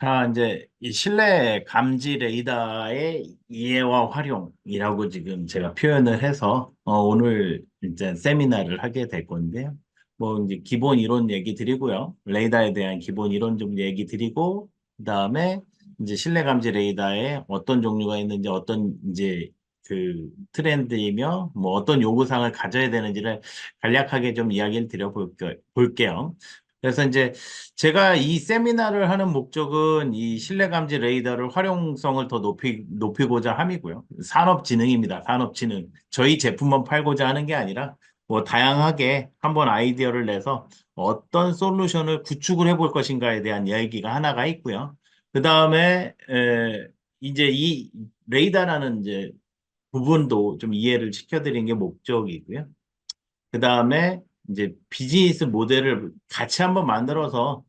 자, 이제 이 실내 감지 레이더의 이해와 활용이라고 지금 제가 표현을 해서 오늘 이제 세미나를 하게 될 건데요. 뭐 이제 기본 이론 얘기 드리고요. 레이더에 대한 기본 이론 좀 얘기 드리고 그다음에 이제 실내 감지 레이더에 어떤 종류가 있는지 어떤 이제 그 트렌드이며 뭐 어떤 요구사항을 가져야 되는지를 간략하게 좀 이야기를 볼게요. 그래서 이제 제가 이 세미나를 하는 목적은 이 실내감지 레이더를 활용성을 더 높이고자 함이고요. 산업진흥입니다. 산업진흥. 저희 제품만 팔고자 하는 게 아니라 뭐 다양하게 한번 아이디어를 내서 어떤 솔루션을 구축을 해볼 것인가에 대한 이야기가 하나가 있고요. 그 다음에 이제 이 레이더라는 이제 부분도 좀 이해를 시켜드리는 게 목적이고요. 그 다음에 이제 비즈니스 모델을 같이 한번 만들어서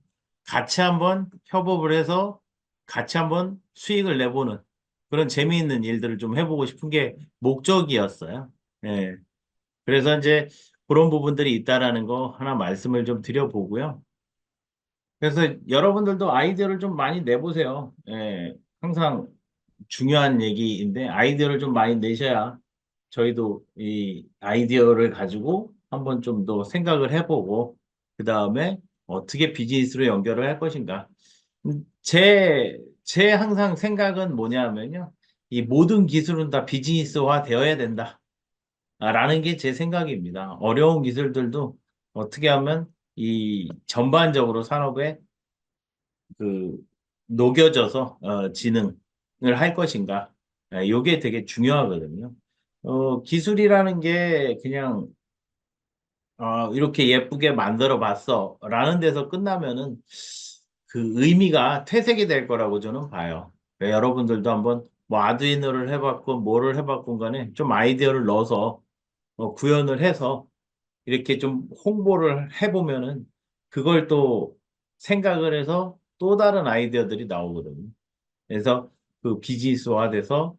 같이 한번 협업을 해서 같이 한번 수익을 내보는 그런 재미있는 일들을 좀 해보고 싶은 게 목적이었어요. 예. 그래서 이제 그런 부분들이 있다라는 거 하나 말씀을 좀 드려보고요. 그래서 여러분들도 아이디어를 좀 많이 내보세요. 예. 항상 중요한 얘기인데 아이디어를 좀 많이 내셔야 저희도 이 아이디어를 가지고 한번 좀 더 생각을 해보고 그 다음에 어떻게 비즈니스로 연결을 할 것인가. 제 항상 생각은 뭐냐면요. 이 모든 기술은 다 비즈니스화 되어야 된다. 라는 게 제 생각입니다. 어려운 기술들도 어떻게 하면 이 전반적으로 산업에 그 녹여져서 진흥을 할 것인가. 이게 되게 중요하거든요. 기술이라는 게 그냥 이렇게 예쁘게 만들어 봤어 라는 데서 끝나면은 그 의미가 퇴색이 될 거라고 저는 봐요. 여러분들도 한번 뭐 아두이노를 해봤고 뭐를 해봤건 간에 좀 아이디어를 넣어서 구현을 해서 이렇게 좀 홍보를 해보면은 그걸 또 생각을 해서 또 다른 아이디어들이 나오거든요. 그래서 그 비즈니스화돼서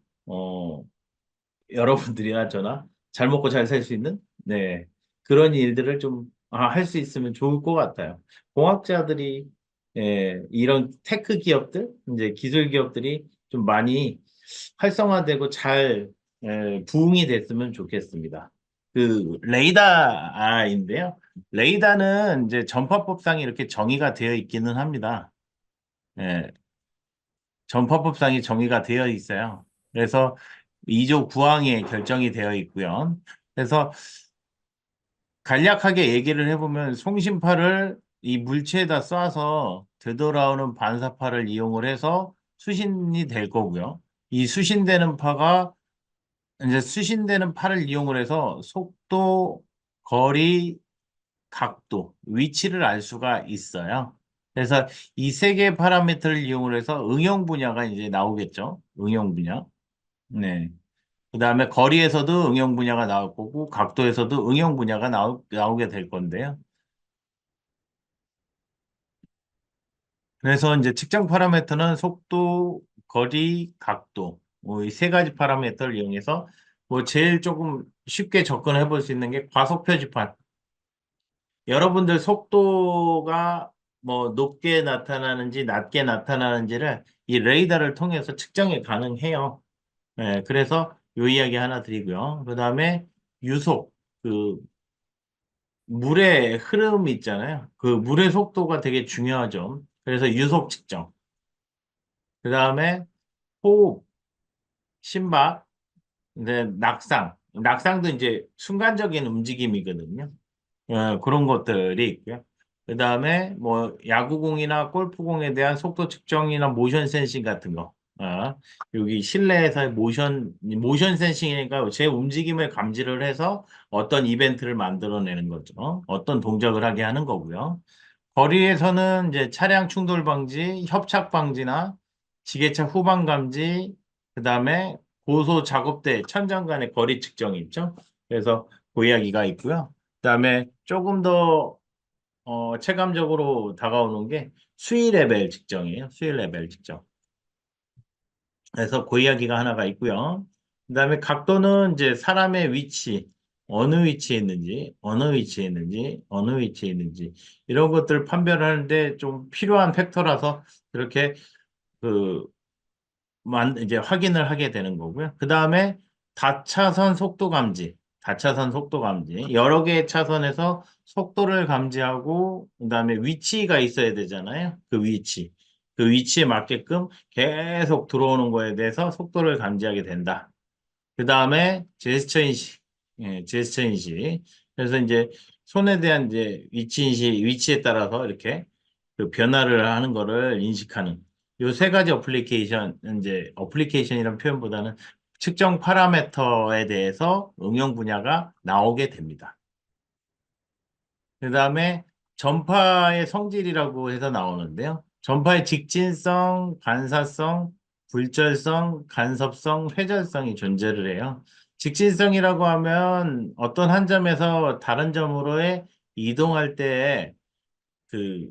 여러분들이나 저나 잘 먹고 잘 살 수 있는 네 그런 일들을 좀 할 수 있으면 좋을 것 같아요. 공학자들이 이런 테크 기업들 이제 기술 기업들이 좀 많이 활성화되고 잘 부흥이 됐으면 좋겠습니다. 그 레이더인데요. 레이더는 이제 전파법상이 이렇게 정의가 되어 있기는 합니다. 예, 전파법상이 정의가 되어 있어요. 그래서 2조 9항에 결정이 되어 있고요. 그래서 간략하게 얘기를 해보면 송신파를 이 물체에다 쏴서 되돌아오는 반사파를 이용을 해서 수신이 될 거고요. 이 수신되는 파가 이제 수신되는 파를 이용을 해서 속도, 거리, 각도, 위치를 알 수가 있어요. 그래서 이 세 개의 파라미터를 이용을 해서 응용 분야가 이제 나오겠죠. 응용 분야. 네. 그 다음에 거리에서도 응용 분야가 나올 거고, 각도에서도 응용 분야가 나오게 될 건데요. 그래서 이제 측정 파라미터는 속도, 거리, 각도, 뭐 이 세 가지 파라미터를 이용해서 뭐 제일 조금 쉽게 접근해 볼 수 있는 게 과속 표지판. 여러분들 속도가 뭐 높게 나타나는지 낮게 나타나는지를 이 레이더를 통해서 측정이 가능해요. 그래서 요 이야기 하나 드리고요. 그 다음에 유속, 그 물의 흐름 있잖아요. 그 물의 속도가 되게 중요하죠. 그래서 유속 측정. 그 다음에 호흡, 심박, 이제 낙상. 낙상도 이제 순간적인 움직임이거든요. 그런 것들이 있고요. 그 다음에 뭐 야구공이나 골프공에 대한 속도 측정이나 모션 센싱 같은 거. 여기 실내에서의 모션 센싱이니까 제 움직임을 감지를 해서 어떤 이벤트를 만들어내는 거죠. 어떤 동작을 하게 하는 거고요. 거리에서는 이제 차량 충돌 방지, 협착 방지나 지게차 후방 감지, 그 다음에 고소 작업대 천장 간의 거리 측정이 있죠. 그래서 그 이야기가 있고요. 그다음에 조금 더 체감적으로 다가오는 게 수위 레벨 측정이에요. 수위 레벨 측정. 그래서 그 이야기가 하나가 있고요. 그다음에 각도는 이제 사람의 위치, 어느 위치에 있는지, 어느 위치에 있는지, 어느 위치에 있는지 이런 것들을 판별하는데 좀 필요한 팩터라서 이렇게 그 이제 확인을 하게 되는 거고요. 그 다음에 다차선 속도 감지, 다차선 속도 감지. 여러 개의 차선에서 속도를 감지하고, 그 다음에 위치가 있어야 되잖아요. 그 위치. 그 위치에 맞게끔 계속 들어오는 거에 대해서 속도를 감지하게 된다. 그 다음에 제스처 인식, 제스처 인식. 그래서 이제 손에 대한 이제 위치 인식, 위치에 따라서 이렇게 그 변화를 하는 거를 인식하는 요 세 가지 어플리케이션, 이제 어플리케이션이라는 표현보다는 측정 파라미터에 대해서 응용 분야가 나오게 됩니다. 그 다음에 전파의 성질이라고 해서 나오는데요. 전파의 직진성, 반사성, 불절성, 간섭성, 회절성이 존재를 해요. 직진성이라고 하면 어떤 한 점에서 다른 점으로의 이동할 때에 그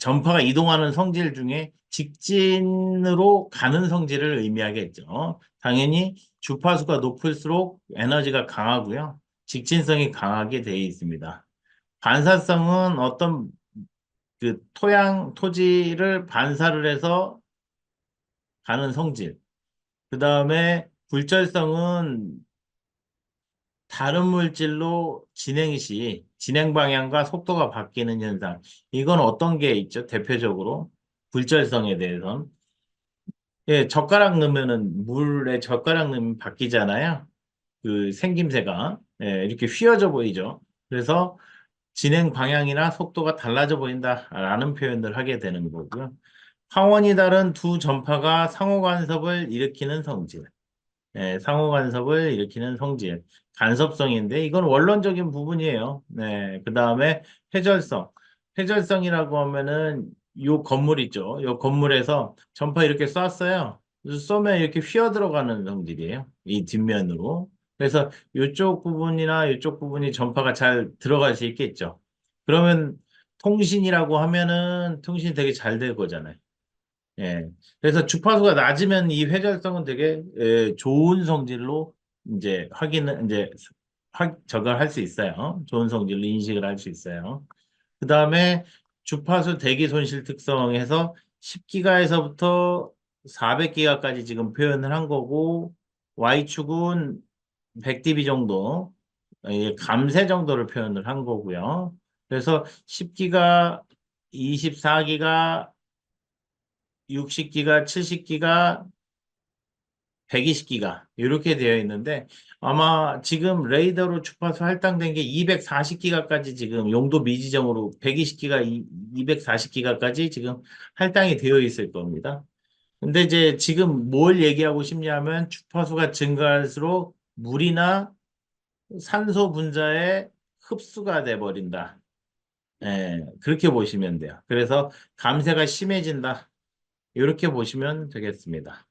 전파가 이동하는 성질 중에 직진으로 가는 성질을 의미하겠죠. 당연히 주파수가 높을수록 에너지가 강하고요. 직진성이 강하게 되어 있습니다. 반사성은 어떤 그 토지를 반사를 해서 가는 성질. 그 다음에 불철성은 다른 물질로 진행 시 진행 방향과 속도가 바뀌는 현상. 이건 어떤 게 있죠? 대표적으로 불철성에 대해서는. 예, 젓가락 넣으면은 물에 젓가락 넣으면 바뀌잖아요. 그 생김새가 예, 이렇게 휘어져 보이죠. 그래서 진행 방향이나 속도가 달라져 보인다라는 표현을 하게 되는 거고요. 황원이 다른 두 전파가 상호 간섭을 일으키는 성질. 상호 간섭을 일으키는 성질. 간섭성인데 이건 원론적인 부분이에요. 네, 그 다음에 회절성. 회절성이라고 하면은 요 건물 있죠. 요 건물에서 전파 이렇게 쐈어요. 쏘면 이렇게 휘어 들어가는 성질이에요. 이 뒷면으로. 그래서 이쪽 부분이나 이쪽 부분이 전파가 잘 들어갈 수 있겠죠. 그러면 통신이라고 하면은 통신이 되게 잘 될 거잖아요. 예. 그래서 주파수가 낮으면 이 회절성은 되게 좋은 성질로 이제 저걸 할 수 있어요. 좋은 성질로 인식을 할 수 있어요. 그 다음에 주파수 대기 손실 특성에서 10기가에서부터 400기가까지 지금 표현을 한 거고 Y축은 100dB 정도, 감세 정도를 표현을 한 거고요. 그래서 10기가, 24기가, 60기가, 70기가, 120기가 이렇게 되어 있는데 아마 지금 레이더로 주파수 할당된 게 240기가까지 지금 용도 미지정으로 120기가, 240기가까지 지금 할당이 되어 있을 겁니다. 근데 이제 지금 뭘 얘기하고 싶냐면 주파수가 증가할수록 물이나 산소 분자에 흡수가 돼 버린다. 예, 그렇게 보시면 돼요. 그래서 감쇄가 심해진다. 이렇게 보시면 되겠습니다.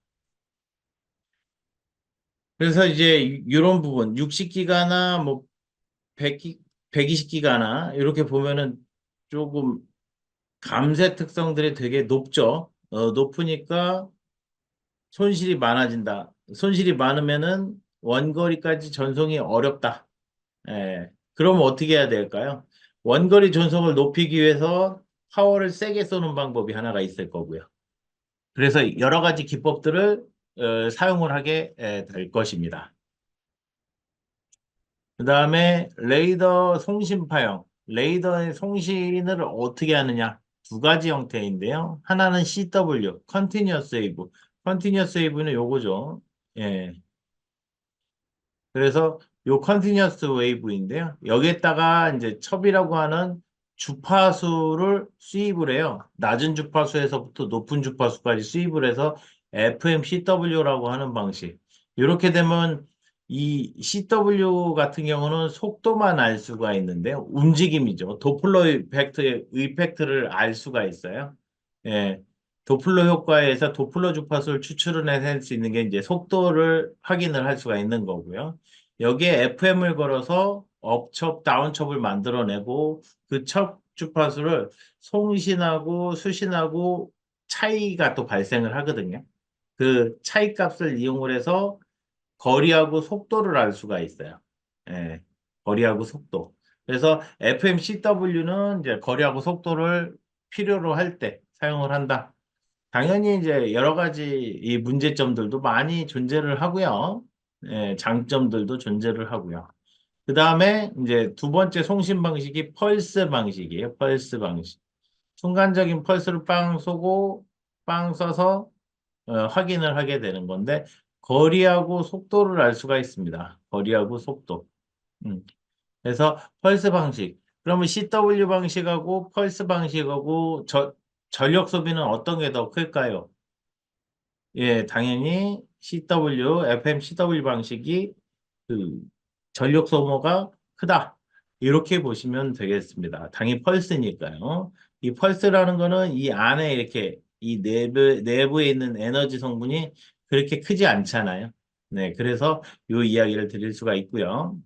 그래서 이제 이런 부분 60기가나 뭐 100기, 120기가나 이렇게 보면은 조금 감쇄 특성들이 되게 높죠. 높으니까 손실이 많아진다. 손실이 많으면은 원거리까지 전송이 어렵다. 예. 그러면 어떻게 해야 될까요? 원거리 전송을 높이기 위해서 파워를 세게 쏘는 방법이 하나가 있을 거고요. 그래서 여러 가지 기법들을 사용을 하게 될 것입니다. 그 다음에 레이더 송신파형. 레이더의 송신을 어떻게 하느냐? 두 가지 형태인데요. 하나는 CW, Continuous Wave. Continuous Wave는 요거죠. 예. 그래서 요 컨티뉴어스 웨이브인데요. 여기에다가 이제 첩이라고 하는 주파수를 수입을 해요. 낮은 주파수에서부터 높은 주파수까지 수입을 해서 FMCW라고 하는 방식. 이렇게 되면 이 CW 같은 경우는 속도만 알 수가 있는데 움직임이죠. 도플러 이펙트를 알 수가 있어요. 예. 도플러 효과에 의해서 도플러 주파수를 추출을 해낼 수 있는 게 이제 속도를 확인을 할 수가 있는 거고요. 여기에 FM을 걸어서 업첩, 다운첩을 만들어내고 그 첩 주파수를 송신하고 수신하고 차이가 또 발생을 하거든요. 그 차이 값을 이용을 해서 거리하고 속도를 알 수가 있어요. 예, 거리하고 속도. 그래서 FMCW는 이제 거리하고 속도를 필요로 할 때 사용을 한다. 당연히 이제 여러 가지 이 문제점들도 많이 존재를 하고요. 장점들도 존재를 하고요. 그 다음에 이제 두 번째 송신 방식이 펄스 방식이에요. 펄스 방식. 순간적인 펄스를 빵 쏘고 빵 쏴서 확인을 하게 되는 건데 거리하고 속도를 알 수가 있습니다. 거리하고 속도. 음. 그래서 펄스 방식. 그러면 CW 방식하고 펄스 방식하고 전력 소비는 어떤 게 더 클까요? 예, 당연히 CW, FMCW 방식이 그 전력 소모가 크다. 이렇게 보시면 되겠습니다. 당연히 펄스니까요. 이 펄스라는 거는 이 안에 이렇게 이 내부에 있는 에너지 성분이 그렇게 크지 않잖아요. 네, 그래서 이 이야기를 드릴 수가 있고요.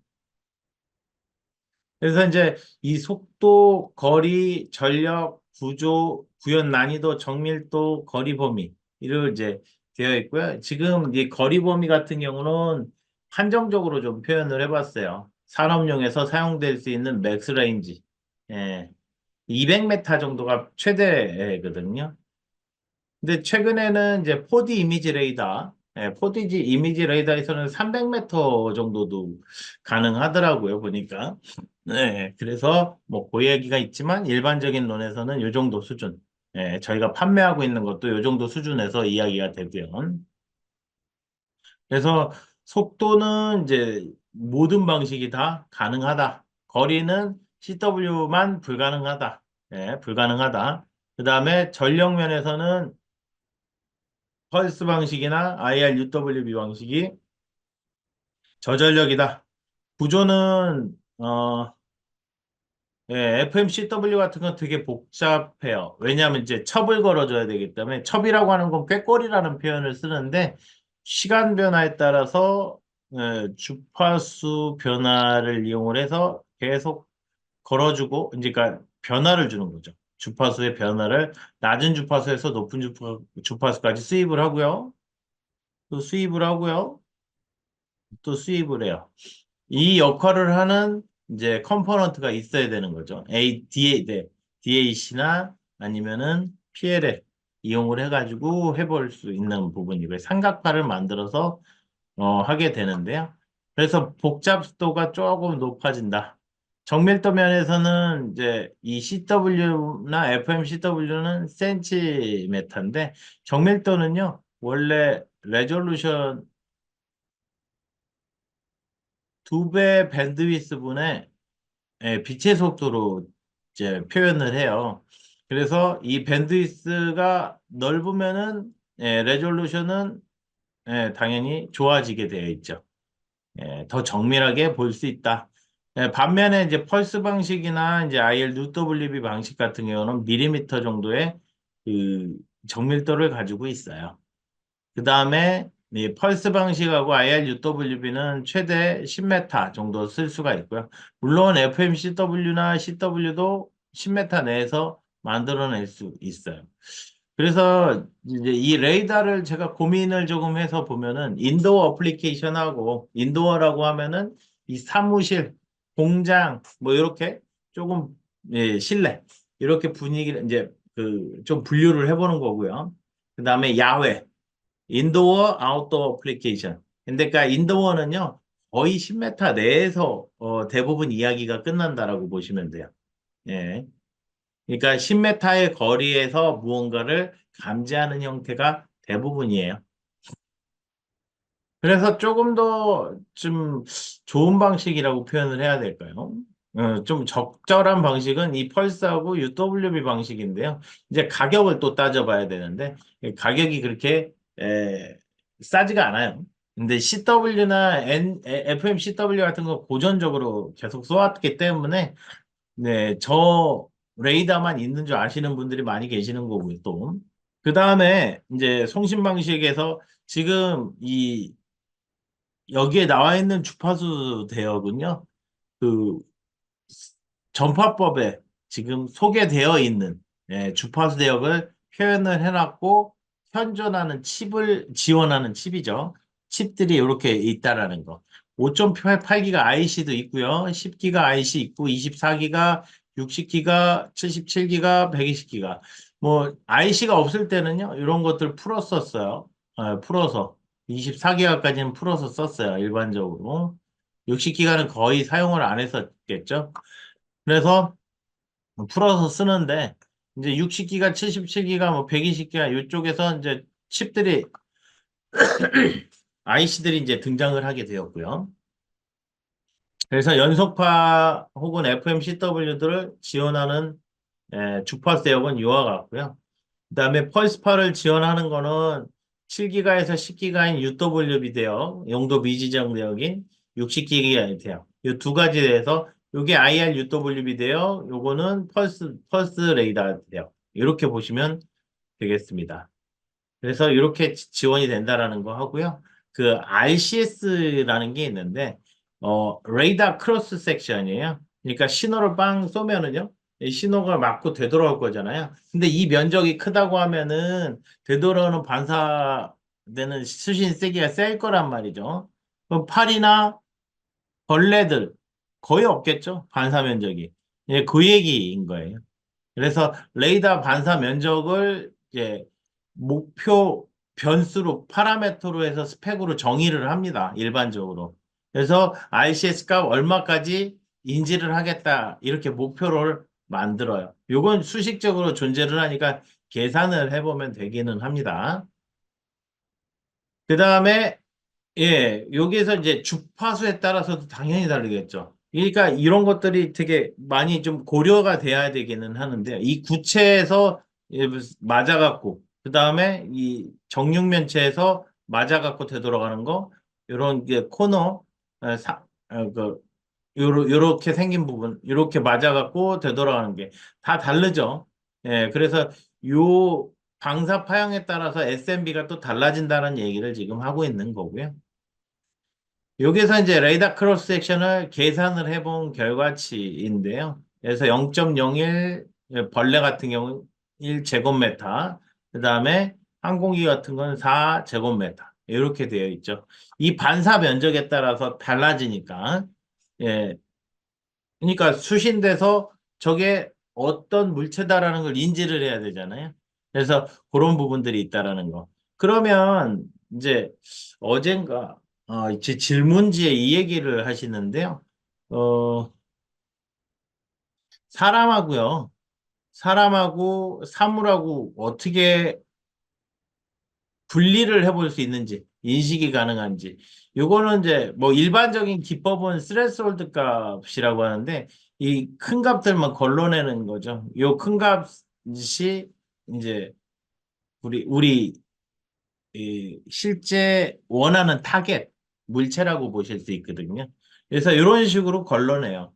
그래서 이제 이 속도, 거리, 전력, 구조, 구현 난이도, 정밀도, 거리 범위 이를 이제 되어 있고요. 지금 이 거리 범위 같은 경우는 한정적으로 좀 표현을 해봤어요. 산업용에서 사용될 수 있는 맥스 레인지. 예, 200m 정도가 최대거든요. 근데 최근에는 이제 4D 이미지 레이더, 4D 이미지 레이더에서는 300m 정도도 가능하더라고요, 보니까. 네, 그래서 뭐 고얘기가 있지만 일반적인 론에서는 이 정도 수준. 저희가 판매하고 있는 것도 이 정도 수준에서 이야기가 되고요. 그래서 속도는 이제 모든 방식이 다 가능하다. 거리는 CW만 불가능하다. 불가능하다. 그 다음에 전력 면에서는 펄스 방식이나 IRUWB 방식이 저전력이다. 구조는 FMCW 같은 건 되게 복잡해요. 왜냐하면 이제 첩을 걸어줘야 되기 때문에 첩이라고 하는 건 꾀꼬리라는 표현을 쓰는데 시간 변화에 따라서 주파수 변화를 이용을 해서 계속 걸어주고 이제 그러니까 변화를 주는 거죠. 주파수의 변화를 낮은 주파수에서 높은 주파수까지 수입을 하고요. 또 수입을 하고요. 또 수입을 해요. 이 역할을 하는 이제 컴포넌트가 있어야 되는 거죠. DAC나 아니면은 PLL 이용을 해가지고 해볼 수 있는 부분이고요. 삼각파를 만들어서 하게 되는데요. 그래서 복잡도가 조금 높아진다. 정밀도 면에서는 이제 이 CW나 FMCW는 센티메타인데 정밀도는요. 원래 레졸루션 2배 밴드위스 분의 빛의 속도로 이제 표현을 해요. 그래서 이 밴드위스가 넓으면은 레졸루션은 당연히 좋아지게 되어 있죠. 더 정밀하게 볼 수 있다. 반면에 이제 펄스 방식이나 이제 ILUWB 방식 같은 경우는 밀리미터 정도의 그 정밀도를 가지고 있어요. 그 다음에 이 펄스 방식하고 IRUWB는 최대 10m 정도 쓸 수가 있고요. 물론 FMCW나 CW도 10m 내에서 만들어낼 수 있어요. 그래서 이제 이 레이더를 제가 고민을 조금 해서 보면은 인도어 어플리케이션하고 인도어라고 하면은 이 사무실, 공장 뭐 이렇게 조금 실내 이렇게 분위기를 이제 그 좀 분류를 해보는 거고요. 그다음에 야외 인도어, 아웃도어 어플리케이션. 근데 그러니까 인도어는요, 거의 10m 내에서 대부분 이야기가 끝난다라고 보시면 돼요. 예. 그러니까 10m의 거리에서 무언가를 감지하는 형태가 대부분이에요. 그래서 조금 더 좀 좋은 방식이라고 표현을 해야 될까요? 좀 적절한 방식은 이 펄스하고 UWB 방식인데요. 이제 가격을 또 따져봐야 되는데 가격이 그렇게 싸지가 않아요. 근데 CW나 FMCW 같은 거 고전적으로 계속 쏘았기 때문에 네, 저 레이더만 있는 줄 아시는 분들이 많이 계시는 거고요, 또. 그 다음에 이제 송신 방식에서 지금 이 여기에 나와 있는 주파수 대역은요. 그 전파법에 지금 소개되어 있는 주파수 대역을 표현을 해놨고 현존하는 칩을 지원하는 칩이죠. 칩들이 이렇게 있다라는 거. 5.8기가 IC도 있고요. 10기가 IC 있고 24기가, 60기가, 77기가, 120기가. 뭐 IC가 없을 때는요, 이런 것들 풀었었어요. 풀어서 24기가까지는 풀어서 썼어요. 일반적으로 60기가는 거의 사용을 안 했었겠죠. 그래서 풀어서 쓰는데 이제 60기가, 77기가, 뭐 120기가 이쪽에서 이제 칩들이 IC들이 이제 등장을 하게 되었고요. 그래서 연속파 혹은 FMCW들을 지원하는 주파수 대역은 이와 같고요. 그다음에 펄스파를 지원하는 거는 7기가에서 10기가인 UWB 대역, 용도 미지정 대역인 60기가 대역. 이 두 가지에서 요게 IR UWB 대역, 요거는 펄스 레이더 대역. 이렇게 보시면 되겠습니다. 그래서 이렇게 지원이 된다라는 거 하고요. 그 RCS라는 게 있는데 레이더 크로스 섹션이에요. 그러니까 신호를 빵 쏘면은요. 이 신호가 맞고 되돌아올 거잖아요. 근데 이 면적이 크다고 하면은 되돌아오는 반사되는 수신 세기가 셀 거란 말이죠. 그럼 팔이나 벌레들 거의 없겠죠. 반사 면적이. 예, 그 얘기인 거예요. 그래서 레이더 반사 면적을 이제 목표 변수로 파라메터로 해서 스펙으로 정의를 합니다. 일반적으로. 그래서 RCS 값 얼마까지 인지를 하겠다. 이렇게 목표를 만들어요. 요건 수식적으로 존재를 하니까 계산을 해보면 되기는 합니다. 그 다음에 예, 여기에서 이제 주파수에 따라서도 당연히 다르겠죠. 그러니까 이런 것들이 되게 많이 좀 고려가 돼야 되기는 하는데, 이 구체에서 예, 맞아갖고, 그 다음에 이 정육면체에서 맞아갖고 되돌아가는 거, 이런 게 코너, 요렇게 생긴 부분, 요렇게 맞아갖고 되돌아가는 게 다 다르죠. 예, 그래서 요 방사 파형에 따라서 SMB가 또 달라진다는 얘기를 지금 하고 있는 거고요. 여기서 이제 레이더 크로스 섹션을 계산을 해본 결과치인데요. 그래서 0.01 벌레 같은 경우는 1제곱미터, 그 다음에 항공기 같은 건 4제곱미터 이렇게 되어 있죠. 이 반사 면적에 따라서 달라지니까 예, 그러니까 수신돼서 저게 어떤 물체다라는 걸 인지를 해야 되잖아요. 그래서 그런 부분들이 있다라는 거. 그러면 이제 어젠가 제 질문지에 이 얘기를 하시는데요. 어, 사람하고요. 사람하고 사물하고 어떻게 분리를 해볼 수 있는지, 인식이 가능한지. 요거는 이제 뭐 일반적인 기법은 스레스홀드 값이라고 하는데 이 큰 값들만 걸러내는 거죠. 요 큰 값이 이제 우리 이 실제 원하는 타겟 물체라고 보실 수 있거든요. 그래서 이런 식으로 걸러내요.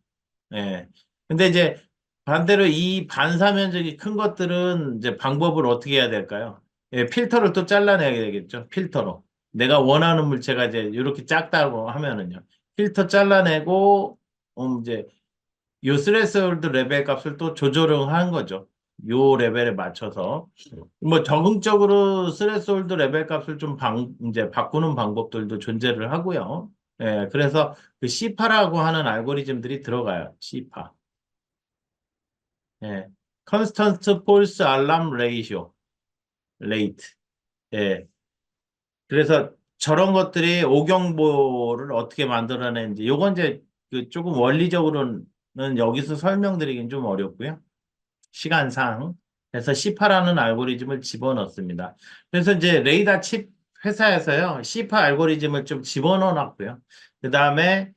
예. 근데 이제 반대로 이 반사 면적이 큰 것들은 이제 방법을 어떻게 해야 될까요? 예, 필터를 또 잘라내야 되겠죠. 필터로. 내가 원하는 물체가 이제 이렇게 작다고 하면은요. 필터 잘라내고, 이제 요 스레스홀드 레벨 값을 또 조절을 하는 거죠. 요 레벨에 맞춰서. 뭐 적응적으로 스레스홀드 레벨 값을 좀 이제 바꾸는 방법들도 존재를 하고요. 예, 그래서 그 C파라고 하는 알고리즘들이 들어가요. C파. 예. 컨스턴트 폴스 알람 레이쇼 레이트. 예. 그래서 저런 것들이 오경보를 어떻게 만들어내는지 요건 이제 그 조금 원리적으로는 여기서 설명드리긴 좀 어렵고요. 시간상. 그래서 C 파라는 알고리즘을 집어넣습니다. 그래서 이제 레이더 칩 회사에서요. C 파 알고리즘을 좀 집어넣어 놨고요. 그 다음에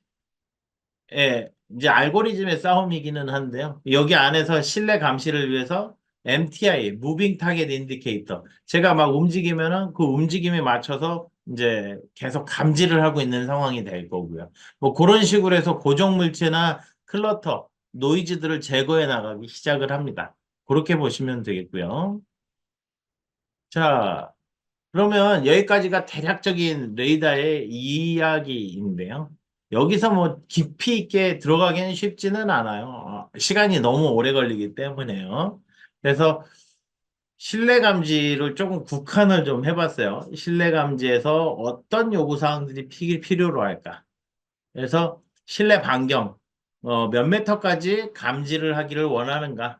예, 이제 알고리즘의 싸움이기는 한데요. 여기 안에서 실내 감시를 위해서 MTI, Moving Target Indicator. 제가 막 움직이면은 그 움직임에 맞춰서 이제 계속 감지를 하고 있는 상황이 될 거고요. 뭐 그런 식으로 해서 고정 물체나 클러터, 노이즈들을 제거해 나가기 시작을 합니다. 그렇게 보시면 되겠고요. 자, 그러면 여기까지가 대략적인 레이더의 이야기인데요. 여기서 뭐 깊이 있게 들어가기는 쉽지는 않아요. 시간이 너무 오래 걸리기 때문에요. 그래서 실내 감지를 조금 국한을 좀 해봤어요. 실내 감지에서 어떤 요구 사항들이 필요로 할까? 그래서 실내 반경 몇 메터까지 감지를 하기를 원하는가?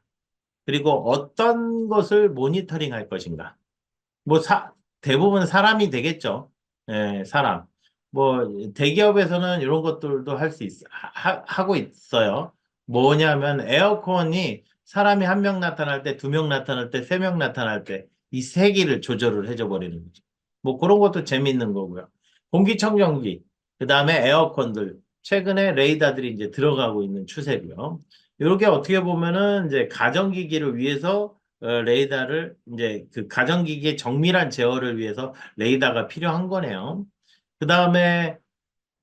그리고 어떤 것을 모니터링 할 것인가. 뭐 대부분 사람이 되겠죠. 예, 사람. 뭐 대기업에서는 이런 것들도 할 수 하고 있어요. 뭐냐면 에어컨이 사람이 한 명 나타날 때, 두 명 나타날 때, 세 명 나타날 때, 이 세 개를 조절을 해줘 버리는 거죠. 뭐 그런 것도 재밌는 거고요. 공기청정기, 그 다음에 에어컨들, 최근에 레이더들이 이제 들어가고 있는 추세고요. 이렇게 어떻게 보면은 이제 가정기기를 위해서 레이더를 이제 그 가정기기의 정밀한 제어를 위해서 레이더가 필요한 거네요. 그 다음에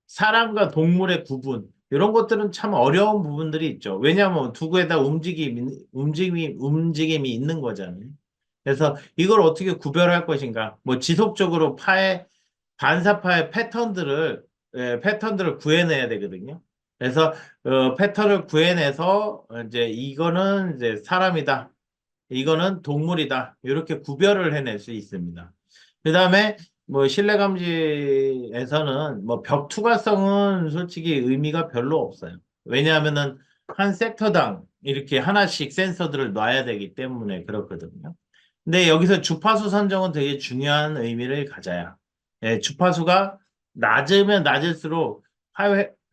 사람과 동물의 구분 이런 것들은 참 어려운 부분들이 있죠. 왜냐하면 두개다 움직임이 있는 거잖아요. 그래서 이걸 어떻게 구별할 것인가? 뭐 지속적으로 반사파의 패턴들을 구해내야 되거든요. 그래서 패턴을 구해내서 이제 이거는 이제 사람이다. 이거는 동물이다. 이렇게 구별을 해낼 수 있습니다. 그 다음에 뭐 실내 감지에서는 뭐 벽 투과성은 솔직히 의미가 별로 없어요. 왜냐하면은 한 섹터당 이렇게 하나씩 센서들을 놔야 되기 때문에 그렇거든요. 근데 여기서 주파수 선정은 되게 중요한 의미를 가져요. 예, 주파수가 낮으면 낮을수록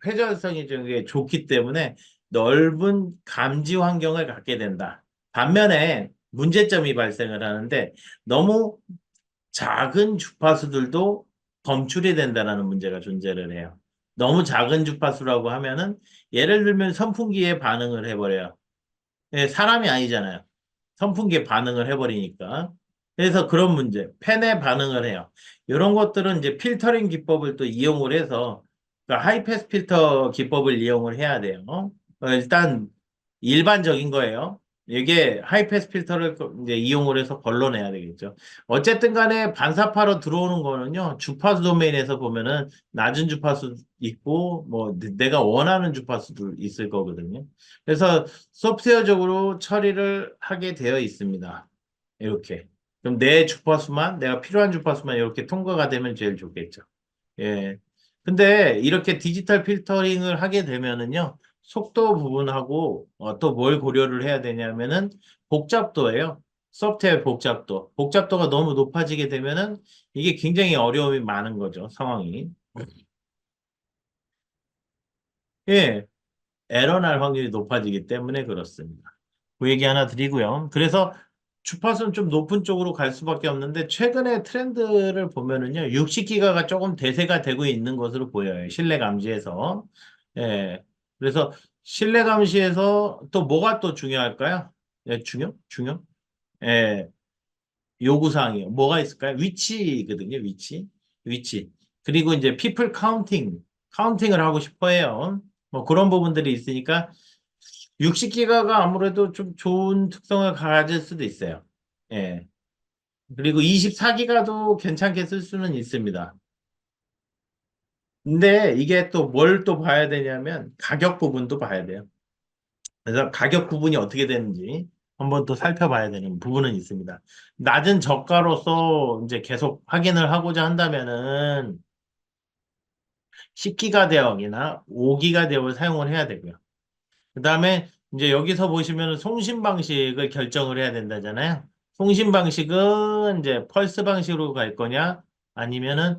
회전성이 되게 좋기 때문에 넓은 감지 환경을 갖게 된다. 반면에 문제점이 발생을 하는데 너무 작은 주파수들도 검출이 된다는 문제가 존재를 해요. 너무 작은 주파수라고 하면은 예를 들면 선풍기에 반응을 해버려요. 예, 사람이 아니잖아요. 선풍기에 반응을 해버리니까. 그래서 그런 문제, 팬에 반응을 해요. 이런 것들은 이제 필터링 기법을 또 이용을 해서 그러니까 하이패스 필터 기법을 이용을 해야 돼요. 일단 일반적인 거예요. 이게 하이패스 필터를 이제 이용을 해서 걸러내야 되겠죠. 어쨌든 간에 반사파로 들어오는 거는요, 주파수 도메인에서 보면은 낮은 주파수 있고, 뭐, 내가 원하는 주파수도 있을 거거든요. 그래서 소프트웨어적으로 처리를 하게 되어 있습니다. 이렇게. 그럼 내 주파수만, 내가 필요한 주파수만 이렇게 통과가 되면 제일 좋겠죠. 예. 근데 이렇게 디지털 필터링을 하게 되면은요, 속도 부분하고 또 뭘 고려를 해야 되냐면은 복잡도예요. 소프트웨어 복잡도. 복잡도가 너무 높아지게 되면은 이게 굉장히 어려움이 많은 거죠, 상황이. 예. 에러 날 확률이 높아지기 때문에 그렇습니다. 그 얘기 하나 드리고요. 그래서 주파수는 좀 높은 쪽으로 갈 수밖에 없는데 최근에 트렌드를 보면은요. 60기가가 조금 대세가 되고 있는 것으로 보여요. 실내 감지에서. 예. 그래서 실내 감시에서 또 뭐가 또 중요할까요? 예, 중요? 예. 요구사항이요. 뭐가 있을까요? 위치거든요, 위치. 그리고 이제 people 카운팅을 하고 싶어 해요. 뭐 그런 부분들이 있으니까 60기가가 아무래도 좀 좋은 특성을 가질 수도 있어요. 예. 그리고 24기가도 괜찮게 쓸 수는 있습니다. 근데 이게 또 뭘 또 봐야 되냐면 가격 부분도 봐야 돼요. 그래서 가격 구분이 어떻게 되는지 한번 또 살펴봐야 되는 부분은 있습니다. 낮은 저가로서 이제 계속 확인을 하고자 한다면은 10기가 대역이나 5기가 대역을 사용을 해야 되고요. 그 다음에 이제 여기서 보시면 송신 방식을 결정을 해야 된다잖아요. 송신 방식은 이제 펄스 방식으로 갈 거냐, 아니면은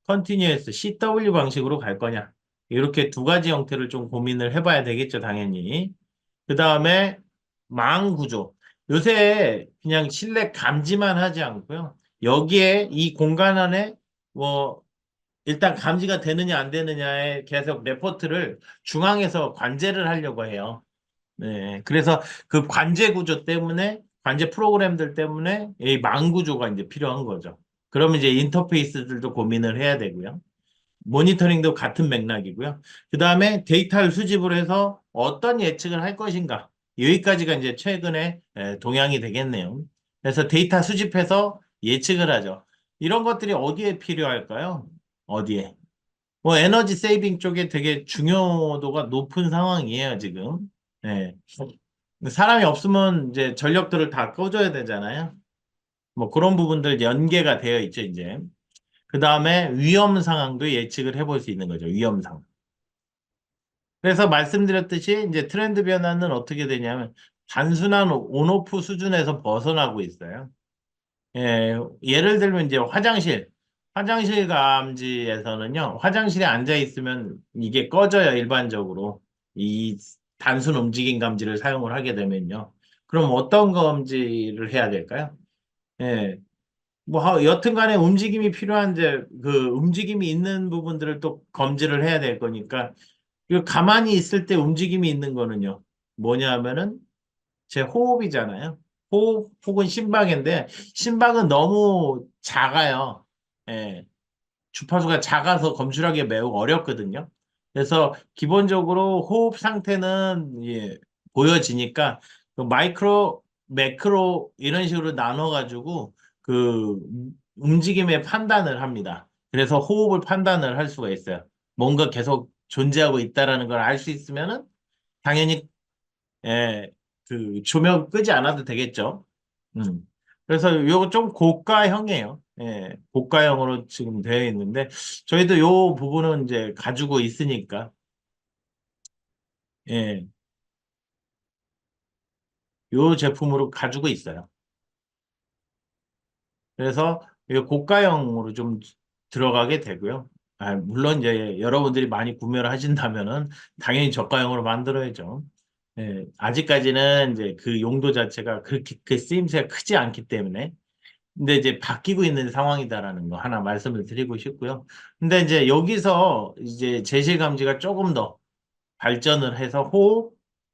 컨티뉴어스 CW 방식으로 갈 거냐. 이렇게 두 가지 형태를 좀 고민을 해봐야 되겠죠, 당연히. 그 다음에 망 구조. 요새 그냥 실내 감지만 하지 않고요. 여기에 이 공간 안에 뭐 일단 감지가 되느냐 안 되느냐에 계속 레포트를 중앙에서 관제를 하려고 해요. 네. 그래서 그 관제 구조 때문에 관제 프로그램들 때문에 이 망 구조가 이제 필요한 거죠. 그러면 이제 인터페이스들도 고민을 해야 되고요. 모니터링도 같은 맥락이고요. 그 다음에 데이터를 수집을 해서 어떤 예측을 할 것인가. 여기까지가 이제 최근에 동향이 되겠네요. 그래서 데이터 수집해서 예측을 하죠. 이런 것들이 어디에 필요할까요? 어디에? 뭐 에너지 세이빙 쪽에 되게 중요도가 높은 상황이에요, 지금. 네. 사람이 없으면 이제 전력들을 다 꺼줘야 되잖아요. 뭐 그런 부분들 연계가 되어 있죠, 이제. 그 다음에 위험 상황도 예측을 해볼 수 있는 거죠. 위험 상황. 그래서 말씀드렸듯이 이제 트렌드 변화는 어떻게 되냐면 단순한 온오프 수준에서 벗어나고 있어요. 예, 예를 들면 이제 화장실 감지에서는요, 화장실에 앉아 있으면 이게 꺼져요, 일반적으로. 이 단순 움직임 감지를 사용을 하게 되면요. 그럼 어떤 감지를 해야 될까요? 예, 뭐, 여튼 간에 움직임이 필요한데, 그 움직임이 있는 부분들을 또 검지를 해야 될 거니까, 이거 가만히 있을 때 움직임이 있는 거는요, 뭐냐 하면은, 제 호흡이잖아요. 호흡 혹은 심박인데 심박은 너무 작아요. 예. 주파수가 작아서 검출하기 매우 어렵거든요. 그래서 기본적으로 호흡 상태는 예, 보여지니까 그 마이크로, 매크로 이런 식으로 나눠가지고 그 움직임의 판단을 합니다. 그래서 호흡을 판단을 할 수가 있어요. 뭔가 계속 존재하고 있다라는 걸 알 수 있으면은 당연히 예, 그 조명 끄지 않아도 되겠죠. 음. 그래서 요거 좀 고가형이에요. 예, 고가형으로 지금 되어 있는데 저희도 요 부분은 이제 가지고 있으니까 예, 요 제품으로 가지고 있어요. 그래서 이 고가형으로 좀 들어가게 되고요. 아, 물론 이제 여러분들이 많이 구매를 하신다면은 당연히 저가형으로 만들어야죠. 예, 아직까지는 이제 그 용도 자체가 그렇게 그 쓰임새가 크지 않기 때문에 근데 이제 바뀌고 있는 상황이다라는 거 하나 말씀을 드리고 싶고요. 근데 이제 여기서 이제 제시 감지가 조금 더 발전을 해서 호흡,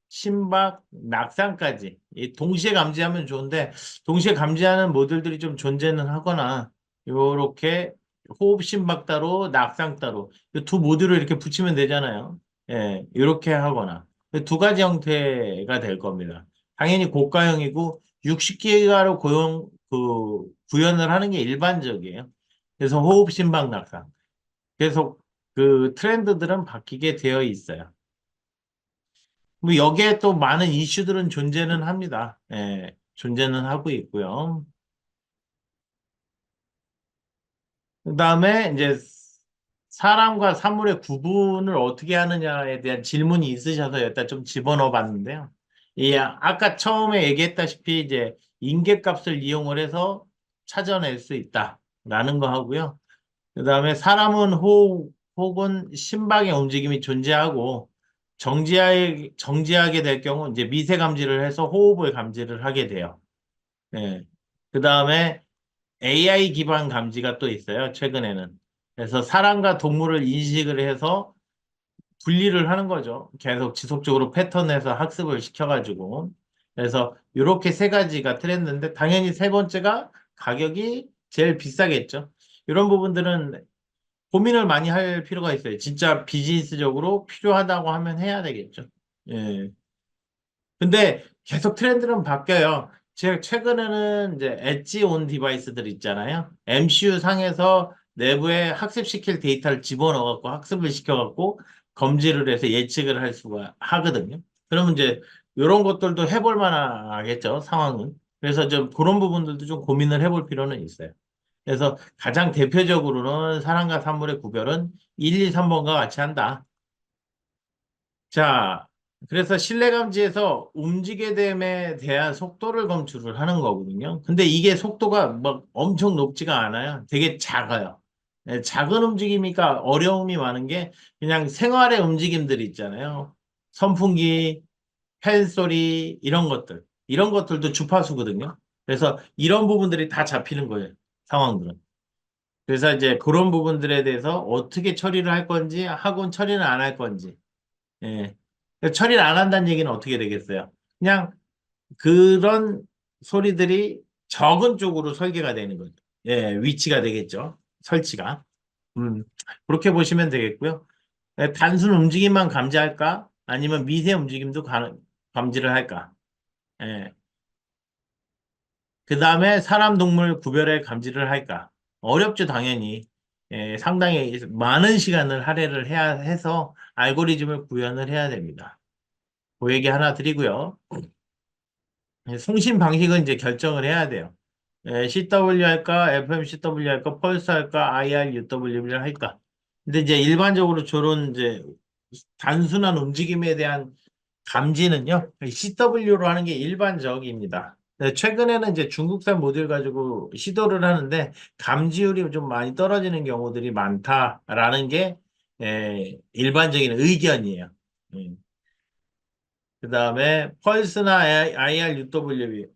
심박, 낙상까지 이 동시에 감지하면 좋은데 동시에 감지하는 모듈들이 좀 존재는 하거나 요렇게 호흡, 심박 따로, 낙상 따로 이 두 모듈을 이렇게 붙이면 되잖아요. 예, 이렇게 하거나 두 가지 형태가 될 겁니다. 당연히 고가형이고 60기가로 구현을 하는 게 일반적이에요. 그래서 호흡, 심박, 낙상 계속 그 트렌드들은 바뀌게 되어 있어요. 뭐 여기에 또 많은 이슈들은 존재는 합니다. 예, 존재는 하고 있고요. 그다음에 이제 사람과 사물의 구분을 어떻게 하느냐에 대한 질문이 있으셔서 여기다 좀 집어넣어 봤는데요. 이 아까 처음에 얘기했다시피 이제 인계값을 이용을 해서 찾아낼 수 있다라는 거 하고요. 그다음에 사람은 호흡 혹은 심박의 움직임이 존재하고 정지하게 될 경우 이제 미세 감지를 해서 호흡을 감지를 하게 돼요. 예. 그다음에 AI 기반 감지가 또 있어요. 최근에는. 그래서 사람과 동물을 인식을 해서 분리를 하는 거죠. 계속 지속적으로 패턴에서 학습을 시켜가지고. 그래서 이렇게 세 가지가 트렌드인데 당연히 세 번째가 가격이 제일 비싸겠죠. 이런 부분들은 고민을 많이 할 필요가 있어요. 진짜 비즈니스적으로 필요하다고 하면 해야 되겠죠. 예. 근데 계속 트렌드는 바뀌어요. 제가 최근에는 이제 엣지 온 디바이스들 있잖아요. MCU 상에서 내부에 학습시킬 데이터를 집어넣어갖고 학습을 시켜갖고 검지를 해서 예측을 할 수가 하거든요. 그러면 이제 이런 것들도 해볼 만하겠죠, 상황은. 그래서 좀 그런 부분들도 좀 고민을 해볼 필요는 있어요. 그래서 가장 대표적으로는 사람과 사물의 구별은 1, 2, 3번과 같이 한다. 자, 그래서 실내 감지에서 움직임에 대한 속도를 검출을 하는 거거든요. 근데 이게 속도가 막 엄청 높지가 않아요. 되게 작아요. 예, 작은 움직임이니까 어려움이 많은 게 그냥 생활의 움직임들 있잖아요. 선풍기, 팬 소리, 이런 것들. 이런 것들도 주파수거든요. 그래서 이런 부분들이 다 잡히는 거예요. 상황들은. 그래서 이제 그런 부분들에 대해서 어떻게 처리를 할 건지 하고는 처리는 안 할 건지. 예. 처리를 안 한다는 얘기는 어떻게 되겠어요? 그냥 그런 소리들이 적은 쪽으로 설계가 되는 거죠. 예, 위치가 되겠죠. 설치가. 음, 그렇게 보시면 되겠고요. 예, 단순 움직임만 감지할까? 아니면 미세 움직임도 감지를 할까? 예. 그 다음에 사람, 동물 구별해 감지를 할까? 어렵죠, 당연히. 예, 상당히 많은 시간을 할애를 해야 해서 알고리즘을 구현을 해야 됩니다. 그 얘기 하나 드리고요. 예, 송신 방식은 이제 결정을 해야 돼요. 예, CW 할까, FMCW 할까, 펄스 할까, IRUW를 할까. 근데 이제 일반적으로 저런 이제 단순한 움직임에 대한 감지는요, CW로 하는 게 일반적입니다. 네, 최근에는 이제 중국산 모듈 가지고 시도를 하는데 감지율이 좀 많이 떨어지는 경우들이 많다라는 게 일반적인 의견이에요. 그 다음에 펄스나 IRUW,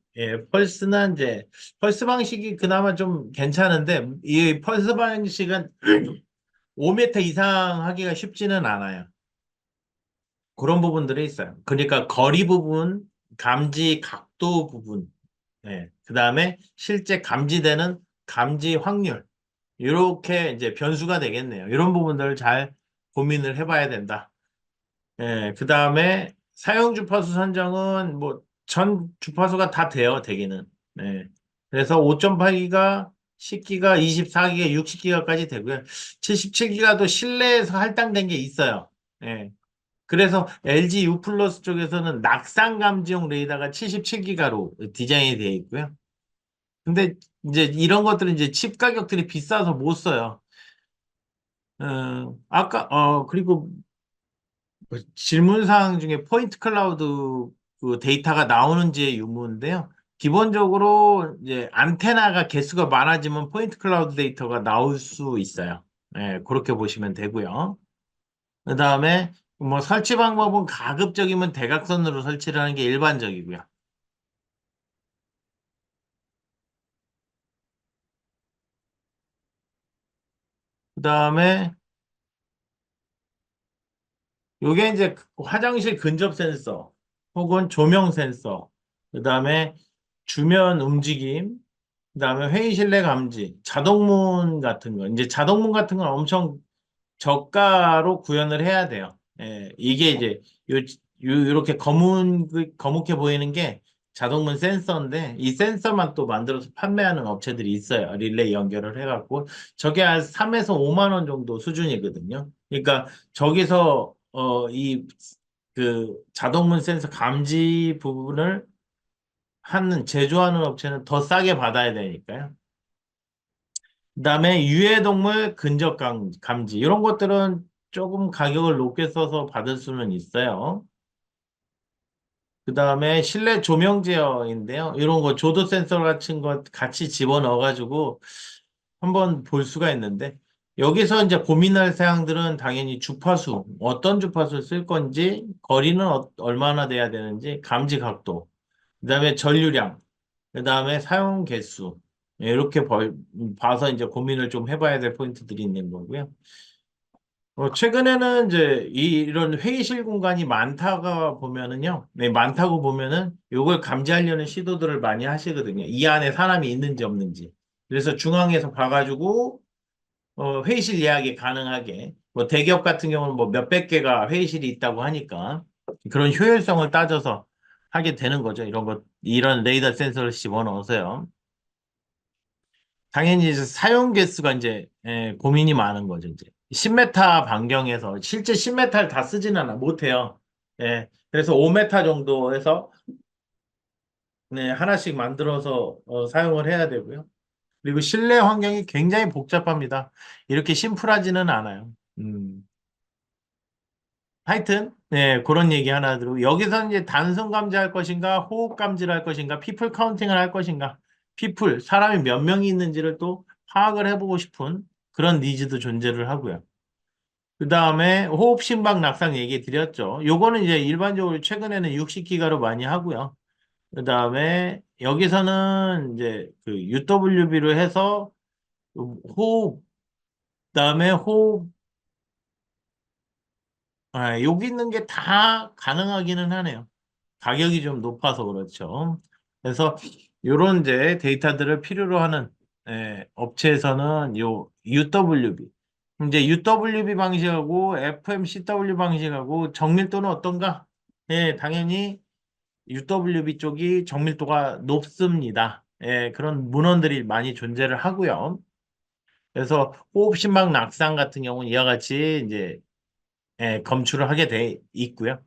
펄스는 이제 펄스 방식이 그나마 좀 괜찮은데 이 펄스 방식은 5m 이상 하기가 쉽지는 않아요. 그런 부분들이 있어요. 그러니까 거리 부분, 감지 각도 부분, 그 다음에 실제 감지되는 감지 확률, 이렇게 이제 변수가 되겠네요. 이런 부분들을 잘 고민을 해봐야 된다. 그 다음에 사용 주파수 선정은 뭐 전 주파수가 다 돼요, 되기는. 그래서 5.8기가, 10기가, 24기가, 60기가까지 되고요. 77기가도 실내에서 할당된 게 있어요. 예. 그래서 LG U 플러스 쪽에서는 낙상 감지용 레이더가 77기가로 디자인이 되어 있고요. 근데 이제 이런 것들은 이제 칩 가격들이 비싸서 못 써요. 그리고 그 질문사항 중에 포인트 클라우드 그 데이터가 나오는지의 유무인데요. 기본적으로 이제 안테나가 개수가 많아지면 포인트 클라우드 데이터가 나올 수 있어요. 그렇게 보시면 되고요. 그 다음에 뭐 설치 방법은 가급적이면 대각선으로 설치를 하는 게 일반적이고요. 그 다음에 요게 이제 화장실 근접 센서 혹은 조명 센서, 그 다음에 주면 움직임, 그다음에 회의실 내 감지, 자동문 같은 거. 이제 자동문 같은 건 엄청 저가로 구현을 해야 돼요. 이게 이제 요렇게 거묵해 보이는 게 자동문 센서인데 이 센서만 또 만들어서 판매하는 업체들이 있어요. 릴레이 연결을 해갖고 저게 한 3에서 5만 원 정도 수준이거든요. 그러니까 저기서 이 그 자동문 센서 감지 부분을 하는 제조하는 업체는 더 싸게 받아야 되니까요. 그다음에 유해동물 근접 감지 이런 것들은 조금 가격을 높게 써서 받을 수는 있어요. 그다음에 실내 조명 제어인데요. 이런 거 조도 센서 같은 거 같이 집어넣어가지고 한번 볼 수가 있는데 여기서 이제 고민할 사항들은 당연히 주파수, 어떤 주파수를 쓸 건지, 거리는 얼마나 돼야 되는지, 감지 각도, 그다음에 전류량, 그다음에 사용 개수. 이렇게 봐서 이제 고민을 좀 해봐야 될 포인트들이 있는 거고요. 최근에는 이제 이런 회의실 공간이 많다가 보면은요, 많다고 보면은 요걸 감지하려는 시도들을 많이 하시거든요. 이 안에 사람이 있는지 없는지. 그래서 중앙에서 봐가지고 회의실 예약이 가능하게. 뭐 대기업 같은 경우는 뭐 몇백 개가 회의실이 있다고 하니까 그런 효율성을 따져서 하게 되는 거죠. 이런 레이더 센서를 집어넣어서요. 당연히 이제 사용 개수가 이제 고민이 많은 거죠. 이제 10m 반경에서 실제 10m를 다 쓰지는 못해요. 그래서 5m 정도에서 하나씩 만들어서 사용을 해야 되고요. 그리고 실내 환경이 굉장히 복잡합니다. 이렇게 심플하지는 않아요. 하여튼, 그런 얘기 하나 들고, 여기서 이제 단순 감지할 것인가, 호흡 감지를 할 것인가, 피플 카운팅을 할 것인가, 사람이 몇 명이 있는지를 또 파악을 해보고 싶은 그런 니즈도 존재를 하고요. 그 다음에 호흡 심박 낙상 얘기 드렸죠. 요거는 이제 일반적으로 최근에는 60기가로 많이 하고요. 그 다음에 여기서는 이제 그 UWB로 해서 호흡, 그다음에 호흡 여기 있는 게 다 가능하기는 하네요. 가격이 좀 높아서 그렇죠. 그래서 요런 이제 데이터들을 필요로 하는 업체에서는 요 UWB. 이제 UWB 방식하고 FMCW 방식하고 정밀도는 어떤가? 당연히 UWB 쪽이 정밀도가 높습니다. 그런 문헌들이 많이 존재를 하고요. 그래서 호흡심막 낙상 같은 경우는 이와 같이 이제 검출을 하게 돼 있고요.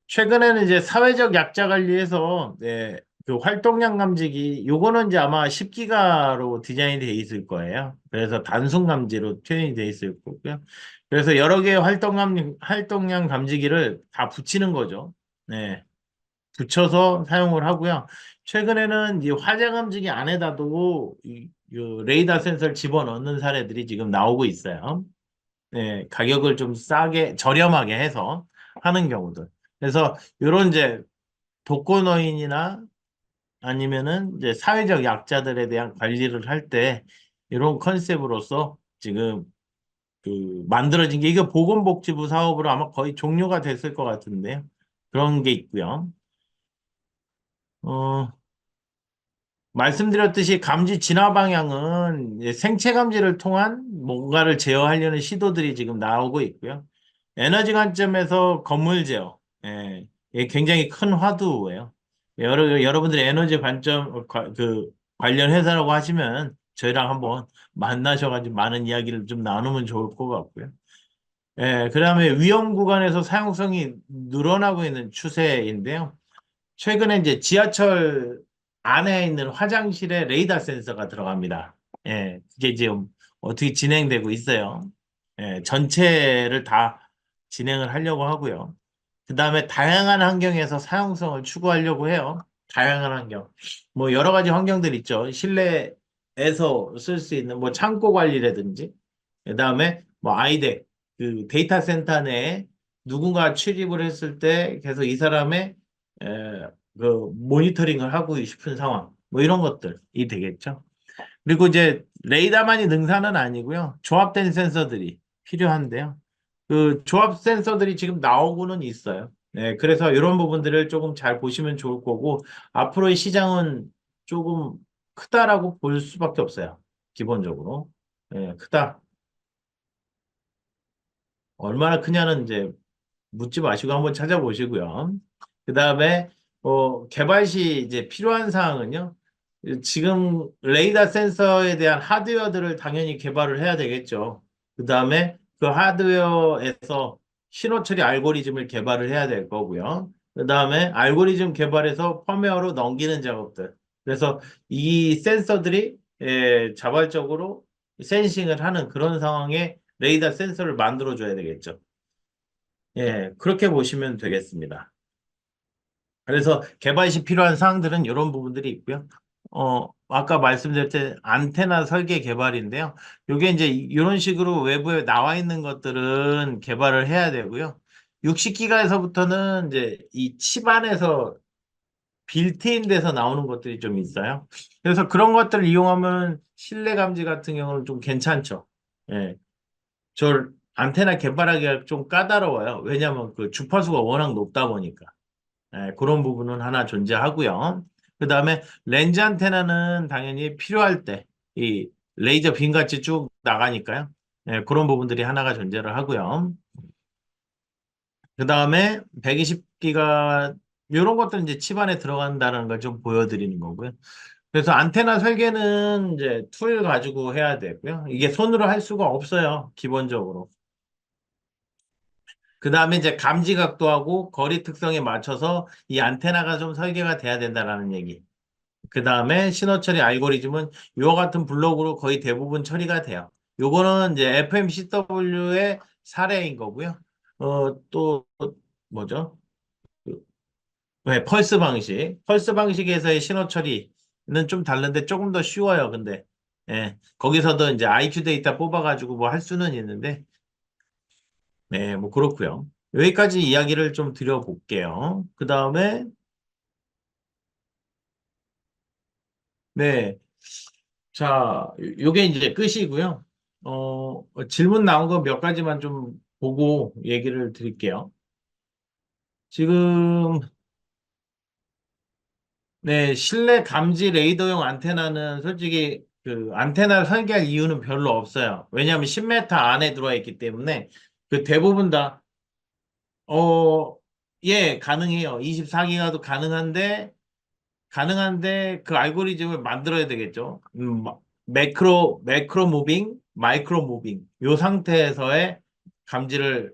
최근에는 이제 사회적 약자 관리에서 그 활동량 감지기, 요거는 이제 아마 10기가로 디자인이 돼 있을 거예요. 그래서 단순 감지로 튜닝이 돼 있을 거고요. 그래서 여러 개의 활동량 감지기를 다 붙이는 거죠. 네. 붙여서 사용을 하고요. 최근에는 이 화재 감지기 안에다도 이 레이더 센서를 집어넣는 사례들이 지금 나오고 있어요. 네, 가격을 좀 싸게, 저렴하게 해서 하는 경우들. 그래서 이런 이제 독거노인이나 아니면은 이제 사회적 약자들에 대한 관리를 할 때 이런 컨셉으로서 지금 그 만들어진 게 이게 보건복지부 사업으로 아마 거의 종료가 됐을 것 같은데요. 그런 게 있고요. 어, 말씀드렸듯이 감지 진화 방향은 이제 생체 감지를 통한 뭔가를 제어하려는 시도들이 지금 나오고 있고요. 에너지 관점에서 건물 제어, 이게 굉장히 큰 화두예요. 여러분들이 에너지 관점 관련 회사라고 하시면 저희랑 한번 만나셔가지고 많은 이야기를 좀 나누면 좋을 것 같고요. 그다음에 위험 구간에서 사용성이 늘어나고 있는 추세인데요. 최근에 이제 지하철 안에 있는 화장실에 레이더 센서가 들어갑니다. 그게 지금 어떻게 진행되고 있어요. 전체를 다 진행을 하려고 하고요. 그 다음에 다양한 환경에서 사용성을 추구하려고 해요. 다양한 환경. 뭐 여러 가지 환경들 있죠. 실내에서 쓸 수 있는 뭐 창고 관리라든지, 그 다음에 뭐 아이들, 그 데이터 센터 내에 누군가 출입을 했을 때 계속 이 사람의 에, 그 모니터링을 하고 싶은 상황, 뭐 이런 것들이 되겠죠. 그리고 이제 레이더만이 능사는 아니고요. 조합된 센서들이 필요한데요. 그 조합 센서들이 지금 나오고는 있어요. 네, 그래서 이런 부분들을 조금 잘 보시면 좋을 거고, 앞으로의 시장은 조금 크다라고 볼 수밖에 없어요. 기본적으로. 크다. 얼마나 크냐는 이제 묻지 마시고 한번 찾아보시고요. 그 다음에 개발 시 이제 필요한 사항은요. 지금 레이더 센서에 대한 하드웨어들을 당연히 개발을 해야 되겠죠. 그 다음에 그 하드웨어에서 신호 처리 알고리즘을 개발을 해야 될 거고요. 그 다음에 알고리즘 개발해서 펌웨어로 넘기는 작업들. 그래서 이 센서들이 자발적으로 센싱을 하는 그런 상황에 레이더 센서를 만들어 줘야 되겠죠. 그렇게 보시면 되겠습니다. 그래서 개발 시 필요한 사항들은 이런 부분들이 있고요. 아까 말씀드렸듯 안테나 설계 개발인데요. 이게 이제 이런 식으로 외부에 나와 있는 것들은 개발을 해야 되고요. 60기가에서부터는 이제 이 칩 안에서 빌트인 돼서 나오는 것들이 좀 있어요. 그래서 그런 것들을 이용하면 실내 감지 같은 경우는 좀 괜찮죠. 예. 저 안테나 개발하기가 좀 까다로워요. 왜냐하면 그 주파수가 워낙 높다 보니까. 그런 부분은 하나 존재하고요. 그 다음에 렌즈 안테나는 당연히 필요할 때 이 레이저 빔같이 쭉 나가니까요. 그런 부분들이 하나가 존재를 하고요. 그 다음에 120기가 이런 것들은 이제 칩 안에 들어간다는 걸 좀 보여드리는 거고요. 그래서 안테나 설계는 이제 툴 가지고 해야 되고요. 이게 손으로 할 수가 없어요. 기본적으로. 그 다음에 이제 감지 각도하고 거리 특성에 맞춰서 이 안테나가 좀 설계가 돼야 된다라는 얘기. 그 다음에 신호 처리 알고리즘은 이와 같은 블록으로 거의 대부분 처리가 돼요. 요거는 이제 FMCW의 사례인 거고요. 또 뭐죠? 그, 펄스 방식. 펄스 방식에서의 신호 처리는 좀 다른데 조금 더 쉬워요. 근데 거기서도 이제 IQ 데이터 뽑아가지고 뭐 할 수는 있는데 뭐 그렇고요. 여기까지 이야기를 좀 드려볼게요. 그 다음에 네. 자, 요게 이제 끝이고요. 질문 나온 거 몇 가지만 좀 보고 얘기를 드릴게요. 지금, 네, 실내 감지 레이더용 안테나는 솔직히 그 안테나를 설계할 이유는 별로 없어요. 왜냐하면 10m 안에 들어와 있기 때문에 그 대부분 다, 가능해요. 24기가도 가능한데 그 알고리즘을 만들어야 되겠죠. 매크로 무빙, 마이크로 무빙. 요 상태에서의 감지를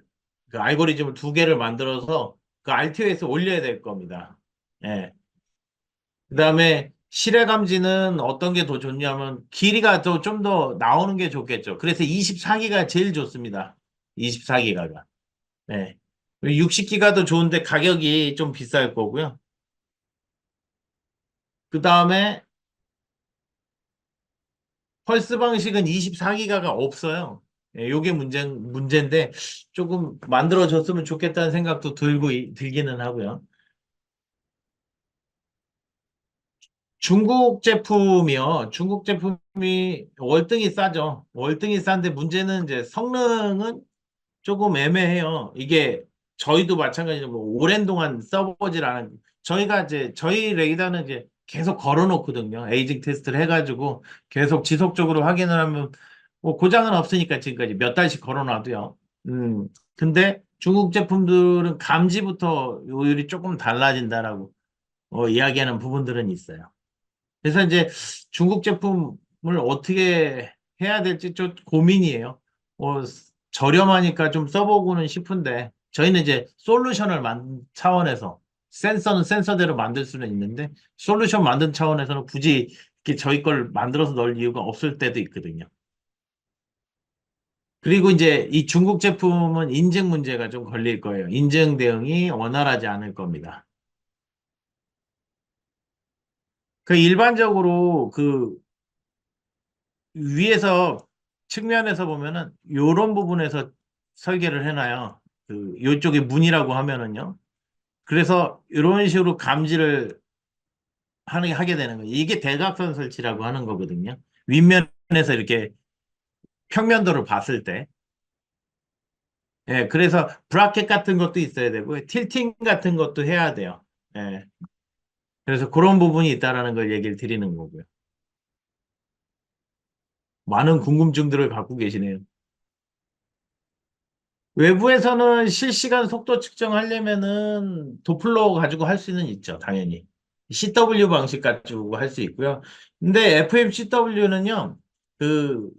그 알고리즘을 두 개를 만들어서 그 RTO에서 올려야 될 겁니다. 예. 그다음에 실외 감지는 어떤 게 더 좋냐면 길이가 더 좀 더 나오는 게 좋겠죠. 그래서 24기가 제일 좋습니다. 24기가가. 네. 60기가도 좋은데 가격이 좀 비쌀 거고요. 그다음에 펄스 방식은 24기가가 없어요. 예, 요게 문제인데 조금 만들어졌으면 좋겠다는 생각도 들기는 하고요. 중국 제품이요. 중국 제품이 월등히 싸죠. 월등히 싼데 문제는 이제 성능은 조금 애매해요. 이게 저희도 마찬가지로 뭐 오랜 동안 써보질 않은 저희가 이제 저희 레이더는 이제 계속 걸어놓거든요. 에이징 테스트를 해가지고 계속 지속적으로 확인을 하면 뭐 고장은 없으니까 지금까지 몇 달씩 걸어놔도요. 근데 중국 제품들은 감지부터 요율이 조금 달라진다라고 이야기하는 부분들은 있어요. 그래서 이제 중국 제품을 어떻게 해야 될지 좀 고민이에요. 어, 저렴하니까 좀 써보고는 싶은데, 저희는 이제 솔루션을 만 차원에서, 센서는 센서대로 만들 수는 있는데, 솔루션 만든 차원에서는 굳이 이렇게 저희 걸 만들어서 넣을 이유가 없을 때도 있거든요. 그리고 이제 이 중국 제품은 인증 문제가 좀 걸릴 거예요. 인증 대응이 원활하지 않을 겁니다. 그 일반적으로 그 위에서 측면에서 보면은 요런 부분에서 설계를 해놔요. 그 요쪽에 문이라고 하면은요. 그래서 이런 식으로 감지를 하게 되는 거예요. 이게 대각선 설치라고 하는 거거든요. 윗면에서 이렇게 평면도를 봤을 때. 예, 그래서 브라켓 같은 것도 있어야 되고 틸팅 같은 것도 해야 돼요. 예. 그래서 그런 부분이 있다라는 걸 얘기를 드리는 거고요. 많은 궁금증들을 갖고 계시네요. 외부에서는 실시간 속도 측정하려면은 도플러 가지고 할 수는 있죠, 당연히. CW 방식 가지고 할 수 있고요. 근데 FMCW는요,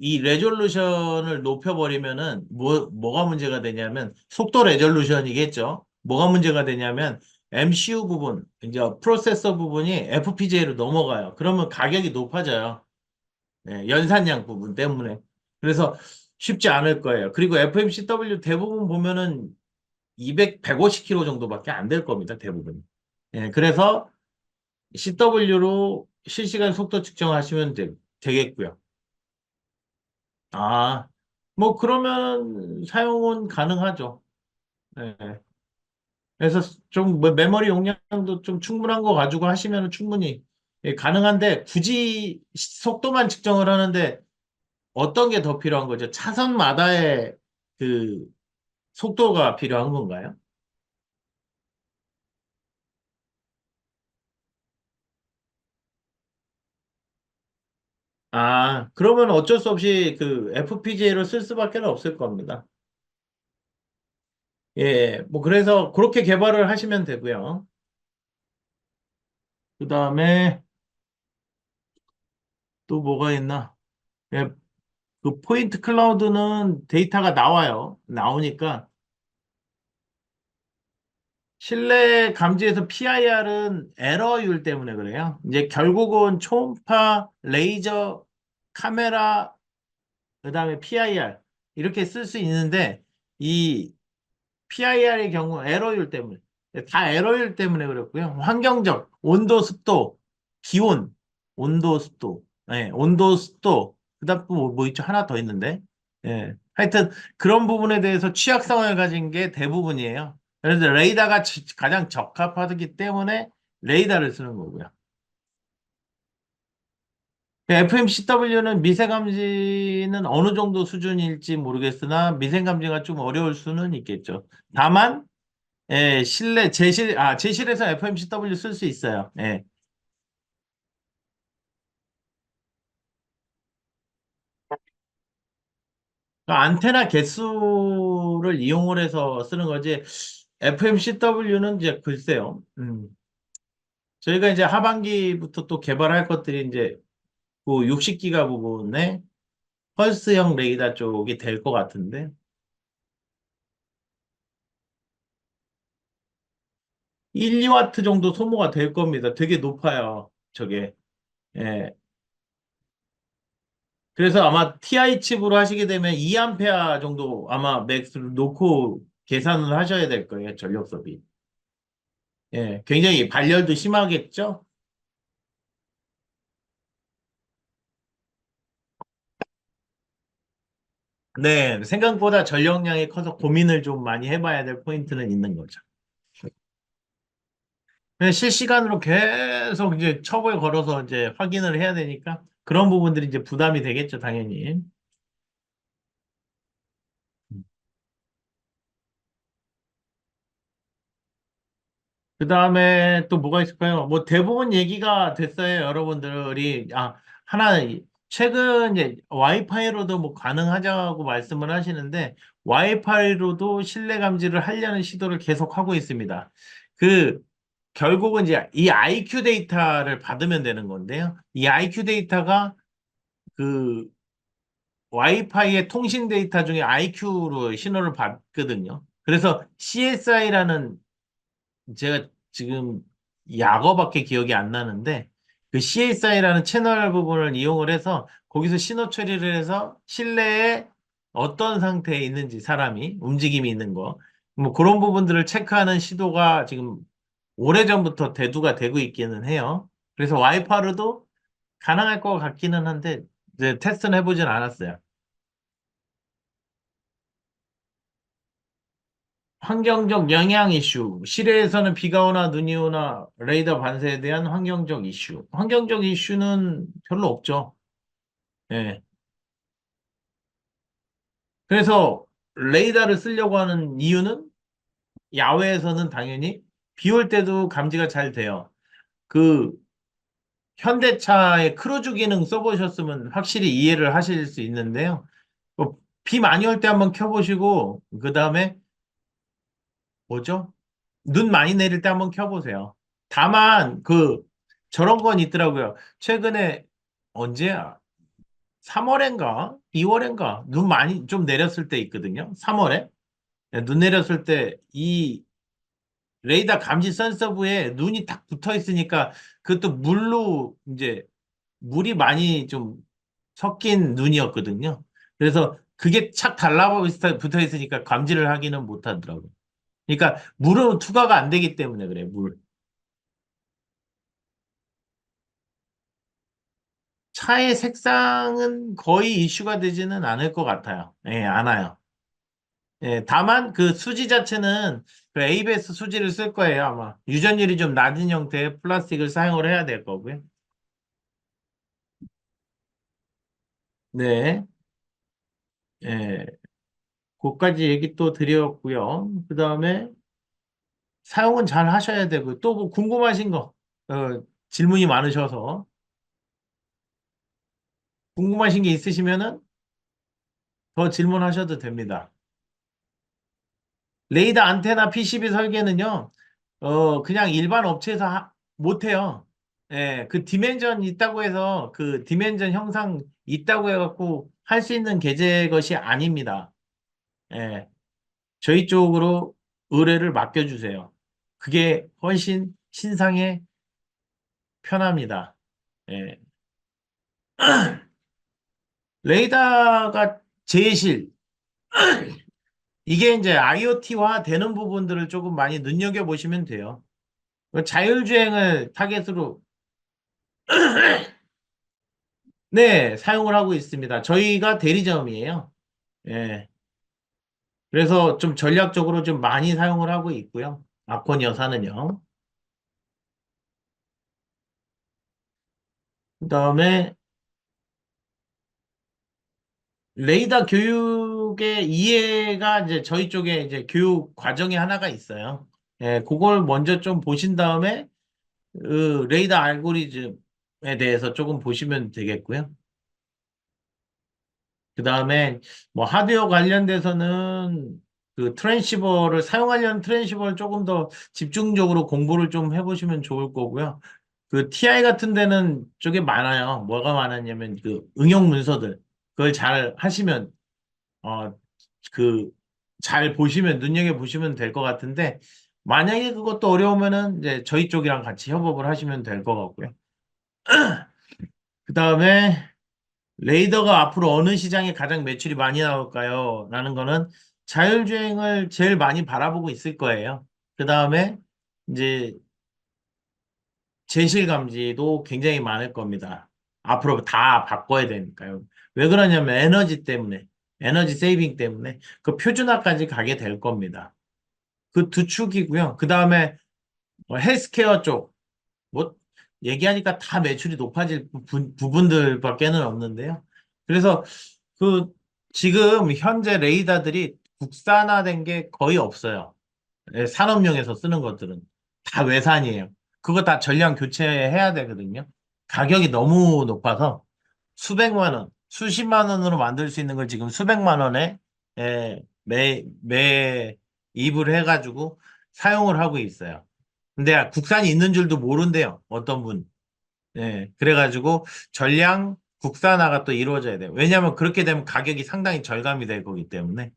이 레졸루션을 높여버리면은 뭐가 문제가 되냐면 속도 레졸루션이겠죠. 뭐가 문제가 되냐면 MCU 부분, 이제 프로세서 부분이 FPGA로 넘어가요. 그러면 가격이 높아져요. 예, 연산량 부분 때문에. 그래서 쉽지 않을 거예요. 그리고 FMCW 대부분 보면은 150km 정도밖에 안 될 겁니다. 대부분. 예, 그래서 CW로 실시간 속도 측정하시면 되겠고요. 아, 뭐 그러면 사용은 가능하죠. 예. 그래서 좀 메모리 용량도 좀 충분한 거 가지고 하시면 충분히 예, 가능한데 굳이 속도만 측정을 하는데 어떤 게 더 필요한 거죠? 차선마다의 그 속도가 필요한 건가요? 아, 그러면 어쩔 수 없이 그 FPGA를 쓸 수밖에 없을 겁니다. 예, 뭐 그래서 그렇게 개발을 하시면 되고요. 그 다음에 또 뭐가 있나? 예, 그 포인트 클라우드는 데이터가 나와요. 나오니까 실내 감지에서 PIR은 에러율 때문에 그래요. 이제 결국은 초음파, 레이저, 카메라, 그다음에 PIR 이렇게 쓸 수 있는데 이 PIR의 경우 에러율 때문에 다 에러율 때문에 그렇고요. 환경적 온도, 습도, 기온, 온도, 습도, 온도, 습도 그다음 뭐 있죠? 하나 더 있는데 하여튼 그런 부분에 대해서 취약성을 가진 게 대부분이에요. 그래서 레이더가 가장 적합하기 때문에 레이더를 쓰는 거고요. FMCW는 미세 감지는 어느 정도 수준일지 모르겠으나 미세 감지가 좀 어려울 수는 있겠죠. 다만 제실에서 FMCW 쓸 수 있어요. 예. 그러니까 안테나 개수를 이용을 해서 쓰는 거지. FMCW는 이제 글쎄요. 저희가 이제 하반기부터 또 개발할 것들이 이제 그 60기가 부분에 펄스형 레이더 쪽이 될 것 같은데 1, 2와트 정도 소모가 될 겁니다. 되게 높아요. 저게. 예. 그래서 아마 TI 칩으로 하시게 되면 2A 정도 아마 맥스를 놓고 계산을 하셔야 될 거예요. 전력 소비. 예. 굉장히 발열도 심하겠죠? 네. 생각보다 전력량이 커서 고민을 좀 많이 해봐야 될 포인트는 있는 거죠. 그냥 실시간으로 계속 이제 첩을 걸어서 이제 확인을 해야 되니까 그런 부분들이 이제 부담이 되겠죠, 당연히. 그 다음에 또 뭐가 있을까요? 뭐 대부분 얘기가 됐어요, 여러분들이. 아, 하나, 최근 이제 와이파이로도 뭐 가능하자고 말씀을 하시는데, 와이파이로도 실내 감지를 하려는 시도를 계속 하고 있습니다. 그, 결국은 이제 이 IQ 데이터를 받으면 되는 건데요. 이 IQ 데이터가 그 와이파이의 통신 데이터 중에 IQ로 신호를 받거든요. 그래서 CSI라는 제가 지금 약어밖에 기억이 안 나는데 그 CSI라는 채널 부분을 이용을 해서 거기서 신호 처리를 해서 실내에 어떤 상태에 있는지 사람이 움직임이 있는 거 뭐 그런 부분들을 체크하는 시도가 지금 오래전부터 대두가 되고 있기는 해요. 그래서 와이파이로도 가능할 것 같기는 한데 이제 테스트는 해보진 않았어요. 환경적 영향 이슈. 실외에서는 비가 오나 눈이 오나 레이더 반사에 대한 환경적 이슈. 환경적 이슈는 별로 없죠. 예. 그래서 레이더를 쓰려고 하는 이유는 야외에서는 당연히 비올 때도 감지가 잘 돼요. 그 현대차의 크루즈 기능 써보셨으면 확실히 이해를 하실 수 있는데요. 비 많이 올 때 한번 켜보시고, 그 다음에 뭐죠? 눈 많이 내릴 때 한번 켜보세요. 다만, 저런 건 있더라고요. 최근에, 언제야? 3월인가? 2월인가? 눈 많이 좀 내렸을 때 있거든요. 3월에. 눈 내렸을 때, 이 레이더 감지 센서부에 눈이 딱 붙어 있으니까, 그것도 물로, 이제, 물이 많이 좀 섞인 눈이었거든요. 그래서 그게 착 붙어 있으니까 감지를 하기는 못 하더라고요. 그러니까 물은 투과가 안 되기 때문에 그래, 물. 차의 색상은 거의 이슈가 되지는 않을 것 같아요. 예, 않아요. 예, 다만 그 수지 자체는 그 ABS 수지를 쓸 거예요, 아마. 유전율이 좀 낮은 형태의 플라스틱을 사용을 해야 될 거고요. 네. 예, 그까지 얘기 또 드렸고요. 그 다음에 사용은 잘 하셔야 되고, 또 뭐 궁금하신 거, 질문이 많으셔서 궁금하신 게 있으시면은 더 질문하셔도 됩니다. 레이더 안테나 PCB 설계는요, 그냥 일반 업체에서 못해요. 예, 그 디멘전 있다고 해서 그 디멘전 형상 있다고 해갖고 할 수 있는 계제 것이 아닙니다. 예, 저희 쪽으로 의뢰를 맡겨주세요. 그게 훨씬 신상에 편합니다. 예. 레이더가 제실, 이게 이제 IoT화 되는 부분들을 조금 많이 눈여겨보시면 돼요. 자율주행을 타겟으로 네, 사용을 하고 있습니다. 저희가 대리점이에요. 예. 그래서 좀 전략적으로 좀 많이 사용을 하고 있고요. 아콘 여사는요. 그다음에 레이더 교육의 이해가 이제 저희 쪽에 이제 교육 과정이 하나가 있어요. 예, 그걸 먼저 좀 보신 다음에 레이더 알고리즘에 대해서 조금 보시면 되겠고요. 그 다음에 뭐 하드웨어 관련돼서는 그 트랜시버를 사용하려는 트랜시버를 조금 더 집중적으로 공부를 좀 해보시면 좋을 거고요. 그 TI 같은 데는 쪽에 많아요. 뭐가 많았냐면 그 응용 문서들 그걸 잘 하시면 어 그 잘 보시면 눈여겨 보시면 될 것 같은데 만약에 그것도 어려우면은 이제 저희 쪽이랑 같이 협업을 하시면 될 것 같고요. 그 다음에 레이더가 앞으로 어느 시장에 가장 매출이 많이 나올까요? 라는 거는 자율주행을 제일 많이 바라보고 있을 거예요. 그 다음에 이제 제실 감지도 굉장히 많을 겁니다. 앞으로 다 바꿔야 되니까요. 왜 그러냐면 에너지 때문에, 에너지 세이빙 때문에 그 표준화까지 가게 될 겁니다. 그 두 축이고요. 그 다음에 헬스케어 쪽, 뭐, 얘기하니까 다 매출이 높아질 부분들밖에는 없는데요. 그래서 그 지금 현재 레이더들이 국산화된 게 거의 없어요. 예, 산업용에서 쓰는 것들은 다 외산이에요. 그거 다 전량 교체해야 되거든요. 가격이 너무 높아서 수백만 원, 수십만 원으로 만들 수 있는 걸 지금 수백만 원에 매입을 해가지고 사용을 하고 있어요. 근데 국산이 있는 줄도 모른대요. 어떤 분. 예, 그래가지고 전량 국산화가 또 이루어져야 돼요. 왜냐하면 그렇게 되면 가격이 상당히 절감이 될 거기 때문에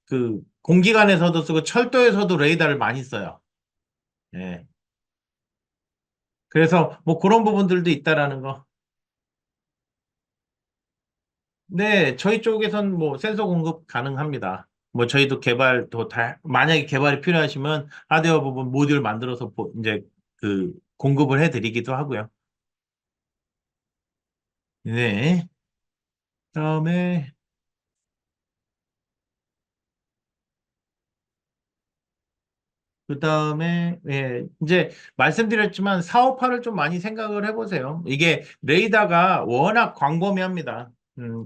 그 공기관에서도 쓰고 철도에서도 레이더를 많이 써요. 예. 그래서 뭐 그런 부분들도 있다라는 거. 네, 저희 쪽에선 뭐 센서 공급 가능합니다. 뭐 저희도 개발도 다 만약에 개발이 필요하시면 하드웨어 부분 모듈 만들어서 이제 그 공급을 해드리기도 하고요. 네. 그다음에 예, 이제 말씀드렸지만 사업화를 좀 많이 생각을 해보세요. 이게 레이더가 워낙 광범위합니다.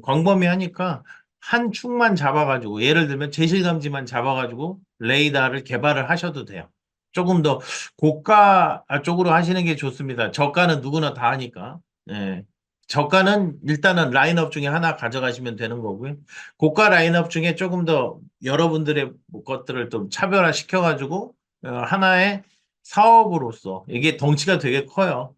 광범위하니까 한 축만 잡아가지고 예를 들면 제실감지만 잡아가지고 레이더를 개발을 하셔도 돼요. 조금 더 고가 쪽으로 하시는 게 좋습니다. 저가는 누구나 다 하니까. 예. 저가는 일단은 라인업 중에 하나 가져가시면 되는 거고요. 고가 라인업 중에 조금 더 여러분들의 것들을 좀 차별화 시켜가지고 하나의 사업으로서 이게 덩치가 되게 커요.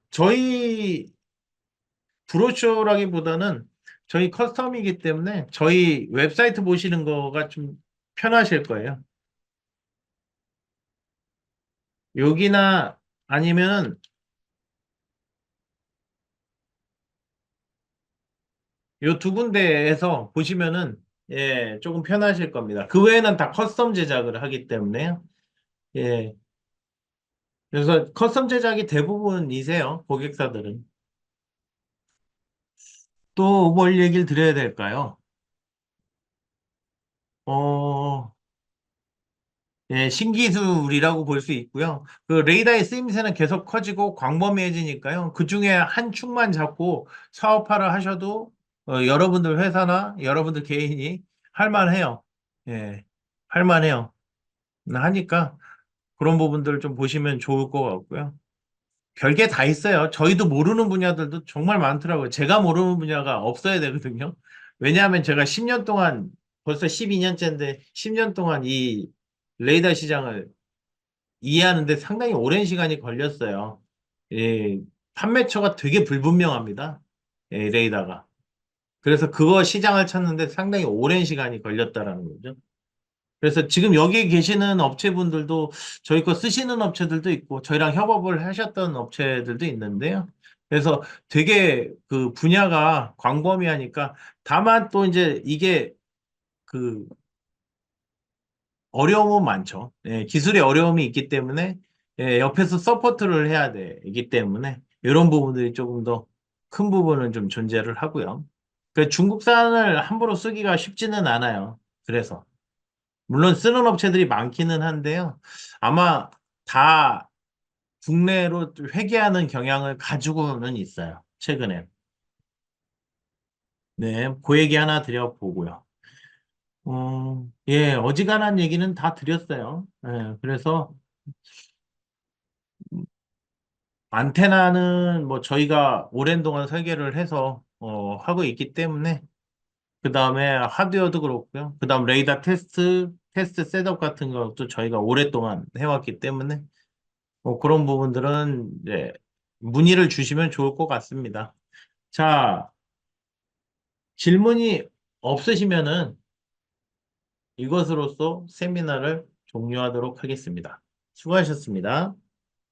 저희 브로셔라기보다는 저희 커스텀이기 때문에 저희 웹사이트 보시는 거가 좀 편하실 거예요. 여기나 아니면 요 두 군데에서 보시면은 예, 조금 편하실 겁니다. 그 외에는 다 커스텀 제작을 하기 때문에요. 예. 그래서 커스텀 제작이 대부분이세요, 고객사들은. 또 뭘 얘기를 드려야 될까요? 어, 예, 신기술이라고 볼 수 있고요. 그 레이더의 쓰임새는 계속 커지고 광범위해지니까요. 그 중에 한 축만 잡고 사업화를 하셔도 여러분들 회사나 여러분들 개인이 할만해요. 예, 할만해요. 하니까 그런 부분들 좀 보시면 좋을 것 같고요. 별게 다 있어요. 저희도 모르는 분야들도 정말 많더라고요. 제가 모르는 분야가 없어야 되거든요. 왜냐하면 제가 10년 동안, 벌써 12년째인데 10년 동안 이 레이더 시장을 이해하는데 상당히 오랜 시간이 걸렸어요. 예, 판매처가 되게 불분명합니다. 예, 레이더가. 그래서 그거 시장을 찾는데 상당히 오랜 시간이 걸렸다라는 거죠. 그래서 지금 여기 계시는 업체분들도 저희 거 쓰시는 업체들도 있고 저희랑 협업을 하셨던 업체들도 있는데요. 그래서 되게 그 분야가 광범위하니까 다만 또 이제 이게 그 어려움은 많죠. 예, 기술의 어려움이 있기 때문에 예, 옆에서 서포트를 해야 되기 때문에 이런 부분들이 조금 더 큰 부분은 좀 존재를 하고요. 그 중국산을 함부로 쓰기가 쉽지는 않아요. 그래서. 물론 쓰는 업체들이 많기는 한데요. 아마 다 국내로 회귀하는 경향을 가지고는 있어요. 최근에. 네, 그 얘기 하나 드려보고요. 예, 어지간한 얘기는 다 드렸어요. 예, 그래서 안테나는 뭐 저희가 오랜 동안 설계를 해서 하고 있기 때문에 그 다음에 하드웨어도 그렇고요. 그 다음 레이더 테스트 셋업 같은 것도 저희가 오랫동안 해왔기 때문에 뭐 그런 부분들은 이제 문의를 주시면 좋을 것 같습니다. 자, 질문이 없으시면은 이것으로써 세미나를 종료하도록 하겠습니다. 수고하셨습니다.